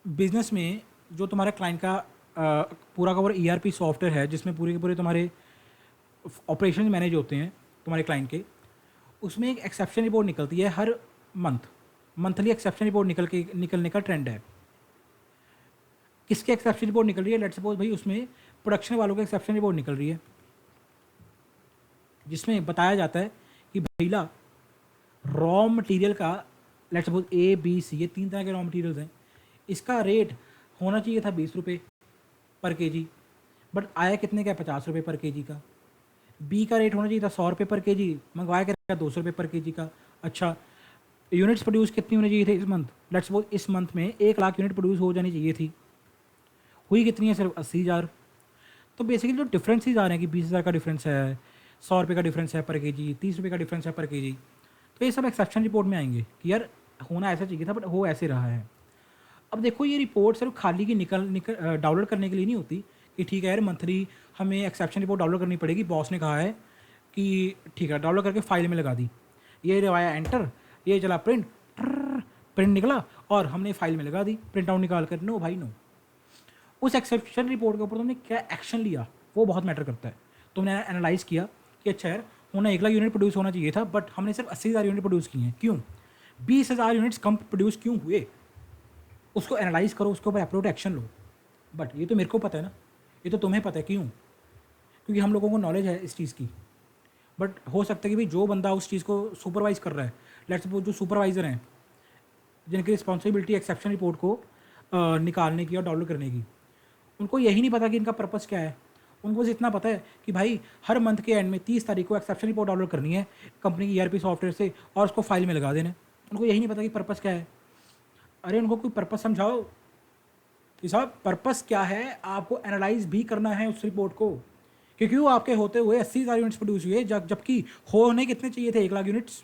बिजनेस में जो तुम्हारे क्लाइंट का पूरा का पूरा ईआरपी सॉफ्टवेयर है जिसमें पूरे के पूरे तुम्हारे ऑपरेशन मैनेज होते हैं तुम्हारे क्लाइंट के, उसमें एक एक्सेप्शन रिपोर्ट निकलती है हर मंथली एक्सेप्शन रिपोर्ट निकलने का ट्रेंड है। किसकी एक्सेप्शन रिपोर्ट निकल रही है? लेट्स सपोज भाई उसमें प्रोडक्शन वालों की एक्सेप्शन रिपोर्ट निकल रही है जिसमें बताया जाता है कि भैया रॉ मटेरियल का, let's suppose A B C, ये 3 तरह के रॉ मटेरियल्स हैं, इसका रेट होना चाहिए था 20 रुपये पर केजी, बट आया कितने का? 50 रुपये पर केजी का। बी का रेट होना चाहिए था 100 रुपये पर केजी, मंगवाया क्या 200 रुपये पर केजी का। अच्छा यूनिट्स प्रोड्यूस कितनी होनी चाहिए थी इस मंथ? लेट्स सपोज इस मंथ में 1 लाख यूनिट प्रोड्यूस हो जानी चाहिए थी, हुई कितनी है? सिर्फ 80,000। तो बेसिकली जो डिफरेंसेस आ रहे हैं कि 20,000 का डिफरेंस है, 100 रुपये का डिफरेंस है पर केजी, 30 रुपये का डिफरेंस है पर केजी, तो ये सब एक्सेप्शन रिपोर्ट में आएंगे कि यार होना ऐसा चाहिए था बट हो ऐसे रहा है। अब देखो ये रिपोर्ट सिर्फ खाली की निकल निकल डाउनलोड करने के लिए नहीं होती कि ठीक है यार मंथली हमें एक्सेप्शन रिपोर्ट डाउनलोड करनी पड़ेगी, बॉस ने कहा है कि ठीक है, डाउनलोड करके फाइल में लगा दी, ये दबाया एंटर, ये चला प्रिंट, प्रिंट निकला और हमने फाइल में लगा दी प्रिंट आउट निकाल कर। नो भाई नो, उस एक्सेप्शन रिपोर्ट के ऊपर तुमने क्या एक्शन लिया वो बहुत मैटर करता है। तुमने एनालाइज किया कि अच्छा यार होना 1 लाख यूनिट प्रोड्यूस होना चाहिए था बट हमने सिर्फ 80,000 यूनिट प्रोड्यूस किए हैं, क्यों? 20,000 यूनिट्स कम प्रोड्यूस क्यों हुए? उसको एनालाइज करो, उसके ऊपर अप्रोच एक्शन लो। बट ये तो मेरे को पता है ना, ये तो तुम्हें पता है, क्यों? क्योंकि हम लोगों को नॉलेज है इस चीज़ की। बट हो सकता है कि भाई जो बंदा उस चीज़ को सुपरवाइज कर रहा है, लेट्स सपोज जो सुपरवाइज़र हैं जिनकी रिस्पॉन्सिबिलिटी एक्सेप्शन रिपोर्ट को निकालने की और डाउनलोड करने की, उनको यही नहीं पता कि इनका पर्पस क्या है। उनको बस इतना पता है कि भाई हर मंथ के एंड में 30 तारीख को एक्सेप्शन रिपोर्ट डाउनलोड करनी है कंपनी की ERP सॉफ्टवेयर से और उसको फाइल में लगा देना है। उनको यही नहीं पता कि पर्पस क्या है। अरे उनको कोई पर्पस समझाओ कि साहब पर्पस क्या है, आपको एनालाइज भी करना है उस रिपोर्ट को, क्योंकि वो आपके होते हुए 80,000 यूनिट्स प्रोड्यूस हुए जबकि होने कितने चाहिए थे? 1 लाख यूनिट्स।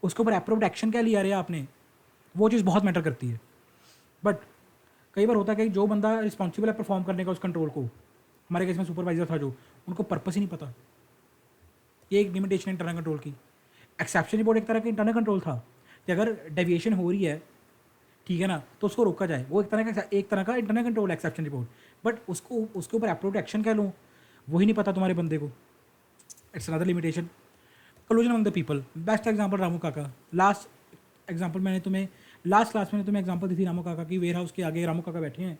उसके ऊपर अप्रूव्ड एक्शन क्या लिया रहे आपने, वो चीज़ बहुत मैटर करती है। बट कई बार होता है कि जो बंदा रिस्पॉन्सिबल है परफॉर्म करने का उस कंट्रोल को, हमारे केस में सुपरवाइजर था जो, उनको पर्पस ही नहीं पता। ये एक लिमिटेशन इंटरनल कंट्रोल की। एक्सेप्शन रिपोर्ट एक तरह का इंटरनल कंट्रोल था कि अगर डेविएशन हो रही है, ठीक है ना, तो उसको रोका जाए। वो एक तरह का internal control exception report. But उसको उसके ऊपर अप्रोच एक्शन क्या लूँ वही नहीं पता तुम्हारे बंदे को। It's another limitation. Collusion among the people, best example Ramu Kaka. Last example मैंने तुम्हें लास्ट क्लास में तुम्हें एग्जांपल दी थी रामू काका की। वेयर हाउस के आगे रामू काका बैठे हैं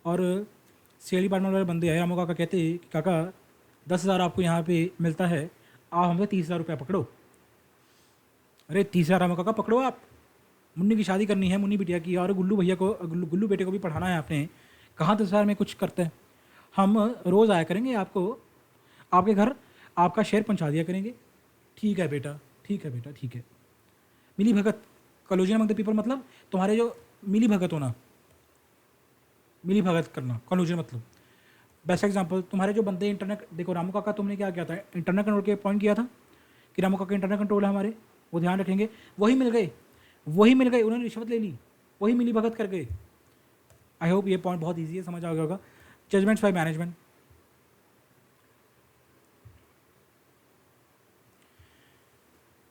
और सेल डिपार्टमेंट वाले बंदे आए, रामू काका कहते हैं कि काका 10,000 आपको यहाँ पे मिलता है, आप हमसे 30,000 रुपया पकड़ो। अरे 30,000 रामू काका पकड़ो, आप मुन्नी की शादी करनी है, मुन्नी बिटिया की, और गुल्लू भैया को गुल्लू बेटे को भी पढ़ाना है आपने, कहाँ 10,000 में कुछ करते हैं। हम रोज़ आया करेंगे आपको आपके घर, आपका शेयर पहुँचा दिया करेंगे। ठीक है बेटा, ठीक है बेटा, ठीक है। मिली भगत, कलोजन अमंग द पीपल मतलब तुम्हारे जो मिली भगत होना, मिली भगत करना, कलोजन मतलब। बेस्ट एग्जांपल तुम्हारे जो बंदे इंटरनेट, देखो रामू काका तुमने क्या किया था, इंटरनेट कंट्रोल के पॉइंट किया था कि रामू काका इंटरनेट कंट्रोल है हमारे, वो ध्यान रखेंगे। वही मिल गए, वही मिल गए, उन्होंने रिश्वत ले ली, वही मिली भगत कर गए। आई होप ये पॉइंट बहुत ईजी है, समझ आ गया होगा। जजमेंट्स बाय मैनेजमेंट,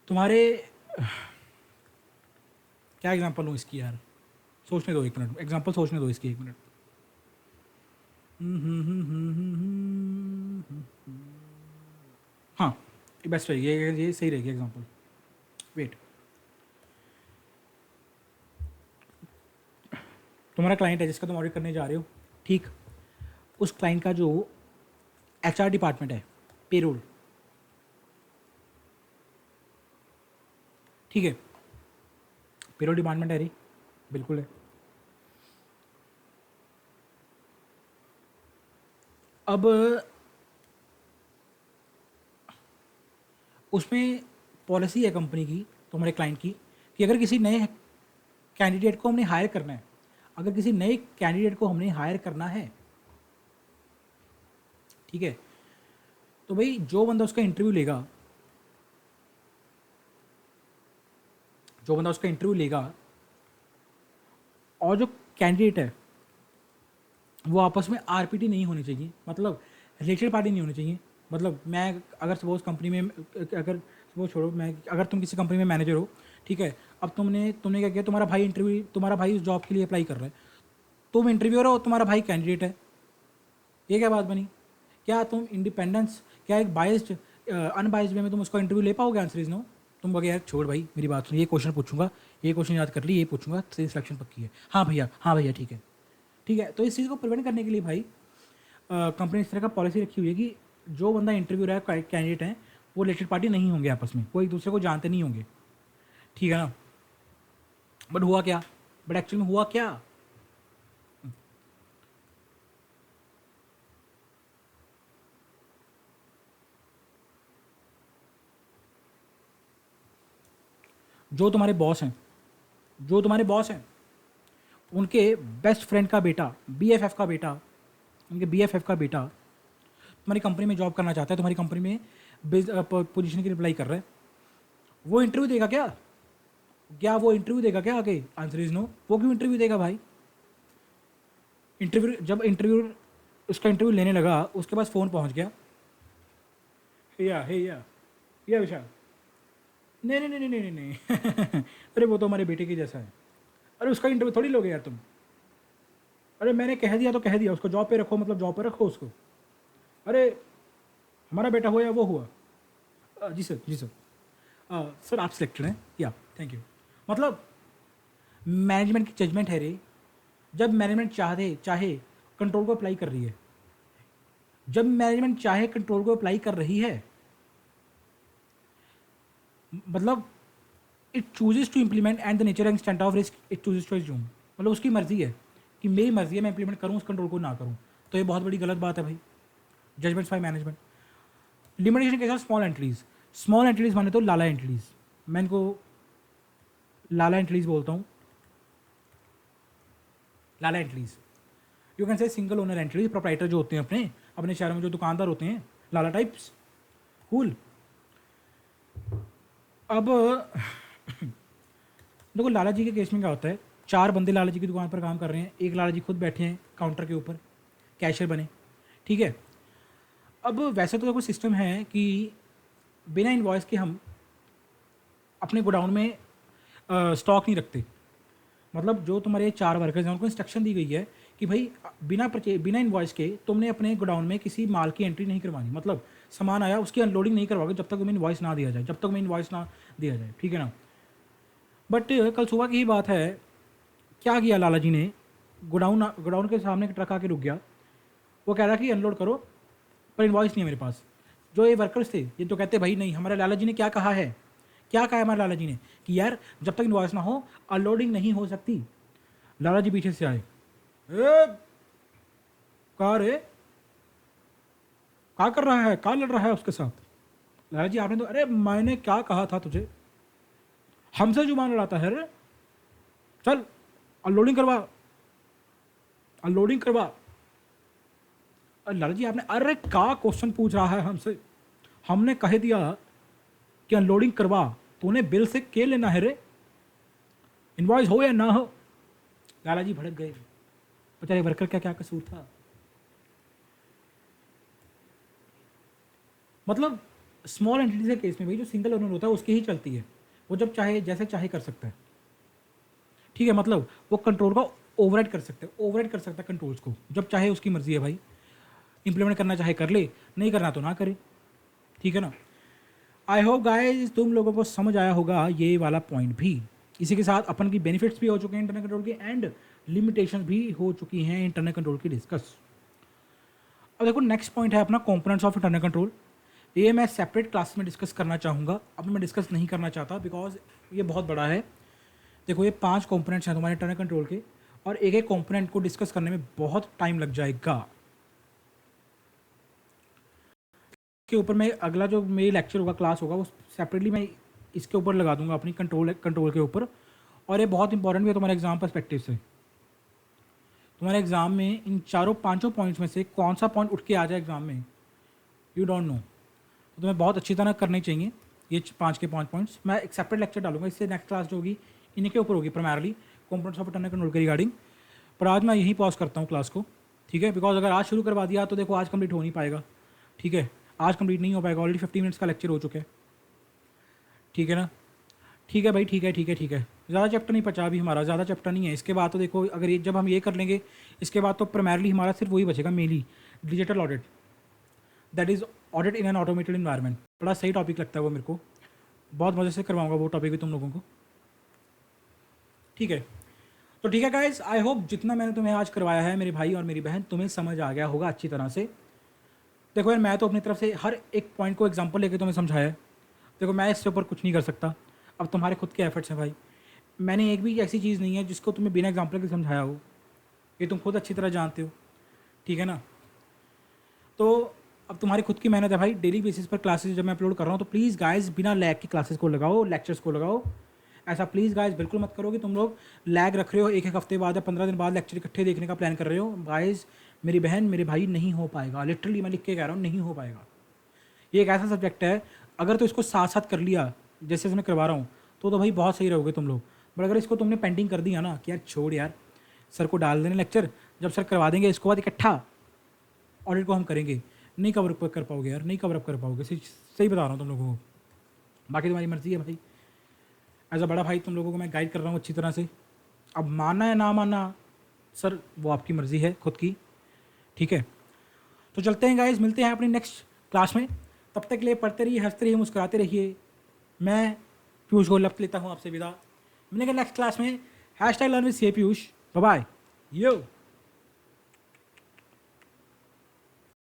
तुम्हारे क्या एग्जांपल लूँ इसकी यार, सोचने दो 1 मिनट, एग्जांपल सोचने दो इसकी 1 मिनट। हाँ ये बेस्ट रहेगी, ये सही रहेगी एग्जांपल। वेट, तुम्हारा क्लाइंट है जिसका तुम ऑडिट करने जा रहे हो, ठीक? उस क्लाइंट का जो HR डिपार्टमेंट है, पेरोल, ठीक है, पेरोल डिपार्टमेंट है रे, बिल्कुल है। अब उसमें पॉलिसी है कंपनी की, तुम्हारे क्लाइंट की, कि अगर किसी नए कैंडिडेट को हमने हायर करना है, अगर किसी नए कैंडिडेट को हमने हायर करना है, ठीक है, तो भाई जो बंदा उसका इंटरव्यू लेगा, जो बंदा उसका इंटरव्यू लेगा और जो कैंडिडेट है वो आपस में RPT नहीं होनी चाहिए, मतलब रिलेटेड पार्टी नहीं होनी चाहिए। मतलब मैं अगर सपोज कंपनी में, अगर सपोज छोड़ो, मैं अगर तुम किसी कंपनी में मैनेजर हो, ठीक है, अब तुमने क्या किया, तुम्हारा भाई उस जॉब के लिए अप्लाई कर रहा है, तुम इंटरव्यूअर हो, तुम्हारा भाई कैंडिडेट है, ये क्या बात बनी? क्या तुम इंडिपेंडेंस, क्या एक बाइस्ड अनबाइस्ड वे में तुम उसका इंटरव्यू ले पाओगे? Answer is no. तुम बोलोगे यार छोड़ भाई मेरी बात सुन, ये क्वेश्चन पूछूंगा, ये क्वेश्चन याद कर ली, ये पूछूंगा, तेरी सिलेक्शन पक्की है, हाँ भैया, हाँ भैया, ठीक है, ठीक है। तो इस चीज़ को प्रिवेंट करने के लिए भाई कंपनी इस तरह का पॉलिसी रखी हुई है कि जो बंदा इंटरव्यू रहा है, कैंडिडेट हैं, वो रिलेटेड पार्टी नहीं होंगे आपस में, वो एक दूसरे को जानते नहीं होंगे, ठीक है ना? बट हुआ क्या, बट एक्चुअली में हुआ क्या, जो तुम्हारे बॉस हैं, जो तुम्हारे बॉस हैं, उनके बेस्ट फ्रेंड का बेटा, बीएफएफ का बेटा, उनके बीएफएफ का बेटा तुम्हारी कंपनी में जॉब करना चाहता है, तुम्हारी कंपनी में पोजीशन की अप्लाई कर रहा है, वो इंटरव्यू देगा क्या? क्या वो इंटरव्यू देगा क्या आगे? Answer is no. वो क्यों इंटरव्यू देगा भाई? इंटरव्यू, जब इंटरव्यू उसका इंटरव्यू लेने लगा, उसके पास फ़ोन पहुंच गया, या विशाल, नहीं नहीं नहीं नहीं नहीं नहीं अरे वो तो हमारे बेटे के जैसा है। अरे उसका इंटरव्यू थोड़ी लोगे यार तुम। अरे मैंने कह दिया तो कह दिया, उसको जॉब पे रखो, मतलब जॉब पे रखो उसको। अरे हमारा बेटा हुआ या वो हुआ? जी सर, जी सर। सर आप सिलेक्टेड हैं, या थैंक यू। मतलब मैनेजमेंट की जजमेंट है रे। जब मैनेजमेंट चाहे कंट्रोल को अप्लाई कर रही है, जब मैनेजमेंट चाहे कंट्रोल को अप्लाई कर रही है, मतलब it chooses to implement and the nature and extent of risk it chooses to assume. मतलब उसकी मर्जी है कि मेरी मर्जी है मैं इंप्लीमेंट करूँ उस कंट्रोल को ना करूँ, तो ये बहुत बड़ी गलत बात है भाई। Judgements by management. लिमिटेशन के साथ स्मॉल एंट्रीज। स्मॉल एंट्रीज माने तो लाला एंट्रीज, मैं इनको लाला एंट्रीज बोलता हूँ। लाला entries, you can say single owner entries. Proprietor जो होते हैं अपने अपने शहरों में जो दुकानदार होते हैं, लाला टाइप्स, कूल। अब देखो लाला जी के केस में क्या होता है, 4 बंदे लाला जी की दुकान पर काम कर रहे हैं, एक लाला जी खुद बैठे हैं काउंटर के ऊपर, कैशियर बने, ठीक है। अब वैसे तो देखो सिस्टम है कि बिना इनवॉइस के हम अपने गोडाउन में स्टॉक नहीं रखते। मतलब जो तुम्हारे 4 वर्कर्स हैं उनको इंस्ट्रक्शन दी गई है कि भाई बिना इनवॉइस के तुमने अपने गोडाउन में किसी माल की एंट्री नहीं करवानी। मतलब सामान आया उसकी अनलोडिंग नहीं करवाओगे जब तक तुम्हें इनवॉइस ना दिया जाए, जब तक तुम्हें इनवॉइस ना दिया जाए, ठीक है ना। बट कल सुबह की ही बात है, क्या किया लाला जी ने, गोडाउन के सामने ट्रक आके रुक गया, वो कह रहा कि अनलोड करो पर इनवॉइस नहीं है मेरे पास। जो ये वर्कर्स थे ये तो कहते भाई नहीं, हमारे लाला जी ने क्या कहा है, क्या कहा है हमारे लाला जी ने कि यार जब तक इनवॉइस ना हो अनलोडिंग नहीं हो सकती। लाला जी पीछे से आए, कहा रे क्या कर रहा है, क्या लड़ रहा है उसके साथ? लाला जी आपने तो, अरे मैंने क्या कहा था तुझे, हमसे जुबान लड़ाता है रे, चल अनलोडिंग करवा, अनलोडिंग करवा। लाला जी आपने, अरे क्या क्वेश्चन पूछ रहा है हमसे, हमने कह दिया कि अनलोडिंग करवा, तूने बिल से के लेना है रे, इनवॉइस हो या ना हो। लाला जी भड़क गए, बेचारे वर्कर का क्या कसूर था। मतलब स्मॉल एंटिटीज के केस में भाई जो सिंगल ओनर होता है उसकी ही चलती है, वो जब चाहे जैसे चाहे कर सकता है, ठीक है। मतलब वो कंट्रोल को ओवरराइड कर सकते हैं, ओवरराइड कर सकता है कंट्रोल्स को, जब चाहे उसकी मर्जी है भाई। इंप्लीमेंट करना चाहे कर ले, नहीं करना तो ना करे, ठीक है ना। आई होप गाइस तुम लोगों को समझ आया होगा ये वाला पॉइंट भी। इसी के साथ अपन की बेनिफिट्स भी हो चुके हैं इंटरनल कंट्रोल के, एंड लिमिटेशन भी हो चुकी हैं इंटरनल कंट्रोल की डिस्कस। अब देखो नेक्स्ट पॉइंट है अपना कंपोनेंट्स ऑफ इंटरनल कंट्रोल। ये मैं सेपरेट क्लास में डिस्कस करना चाहूँगा, अब मैं डिस्कस नहीं करना चाहता बिकॉज ये बहुत बड़ा है। देखो ये 5 कंपोनेंट्स हैं तुम्हारे इंटरनल कंट्रोल के, और एक एक कंपोनेंट को डिस्कस करने में बहुत टाइम लग जाएगा। के ऊपर मैं अगला जो मेरी लेक्चर होगा, क्लास होगा, वो सेपरेटली मैं इसके ऊपर लगा दूंगा अपनी कंट्रोल के ऊपर। और ये बहुत इंपॉर्टेंट भी है तुम्हारे एग्जाम पर्सपेक्टिव से। तुम्हारे एग्जाम में इन 4-5 पॉइंट्स में से कौन सा पॉइंट उठ के आ जाए एग्जाम में, यू डोंट नो, तो तुम्हें बहुत अच्छी तरह करने चाहिए ये 5 के 5 पॉइंट्स। मैं एक सेपरेट लेक्चर डालूंगा, इससे नेक्स्ट क्लास जो होगी इन्हीं के ऊपर होगी, primarily components of internal control के रिगार्डिंग। पर आज मैं यहीं पॉज करता हूँ क्लास को, ठीक है, बिकॉज अगर आज शुरू करवा दिया तो देखो आज कंप्लीट हो नहीं पाएगा, ठीक है, आज कंप्लीट नहीं हो पाएगा, ऑलरेडी 50 मिनट्स का लेक्चर हो चुका है, ठीक है ना। ठीक है भाई, ठीक है ठीक है ठीक है, ज़्यादा चैप्टर नहीं बचा अभी हमारा, ज़्यादा चैप्टर नहीं है। इसके बाद तो देखो अगर ये जब हम ये कर लेंगे इसके बाद तो प्राइमरली हमारा सिर्फ वही बचेगा, mainly digital audit, that is audit in an automated environment. बड़ा सही टॉपिक लगता है वो मेरे को, बहुत मज़े से करवाऊंगा वो टॉपिक भी तुम लोगों को, ठीक है। तो ठीक है गाइस, आई होप जितना मैंने तुम्हें आज करवाया है मेरे भाई और मेरी बहन, तुम्हें समझ आ गया होगा अच्छी तरह से। देखो यार मैं तो अपनी तरफ से हर एक पॉइंट को एग्जांपल लेके तुम्हें समझाया है। देखो मैं इससे ऊपर कुछ नहीं कर सकता, अब तुम्हारे खुद के एफर्ट्स हैं भाई। मैंने एक भी ऐसी चीज़ नहीं है जिसको तुम्हें बिना एग्जांपल के समझाया हो, ये तुम खुद अच्छी तरह जानते हो, ठीक है ना। तो अब तुम्हारी खुद की मेहनत है भाई, डेली बेसिस पर क्लासेस जब मैं अपलोड कर रहा हूँ तो प्लीज़ गाइस बिना लैग की क्लासेस को लगाओ, लेक्चर्स को लगाओ, ऐसा प्लीज़ गाइस बिल्कुल मत करो कि तुम लोग लैग रख रहे हो, एक हफ्ते बाद या 15 दिन बाद लेक्चर इकट्ठे देखने का प्लान कर रहे हो। गाइस मेरी बहन मेरे भाई नहीं हो पाएगा, लिटरली मैं लिख के कह रहा हूँ नहीं हो पाएगा। ये एक ऐसा सब्जेक्ट है, अगर तो इसको साथ साथ कर लिया जैसे मैं करवा रहा हूँ तो भाई बहुत सही रहोगे तुम लोग। बट अगर इसको तुमने पेंडिंग कर दिया ना कि यार छोड़ यार, सर को डाल देने लेक्चर, जब सर करवा देंगे इसको बाद इकट्ठा ऑडिट को हम करेंगे, नहीं कवर अप कर पाओगे यार, नहीं कवर अप कर पाओगे। सही बता रहा हूँ तुम लोगों को। बाकी तुम्हारी मर्ज़ी है भाई, एज अ बड़ा भाई तुम लोगों को मैं गाइड कर रहा हूँ अच्छी तरह से। अब मानना है ना मानना सर वो आपकी मर्ज़ी है खुद की, ठीक है। तो चलते हैं गाइज, मिलते हैं अपनी नेक्स्ट क्लास में। तब तक के लिए पढ़ते रहिए, हंसते रहिए, मुस्कुराते रहिए। मैं पीयूष गोयल लेता हूँ आपसे विदा। मिलेंगे नेक्स्ट क्लास में। #Learn with C Piyush. Bye bye. Yo.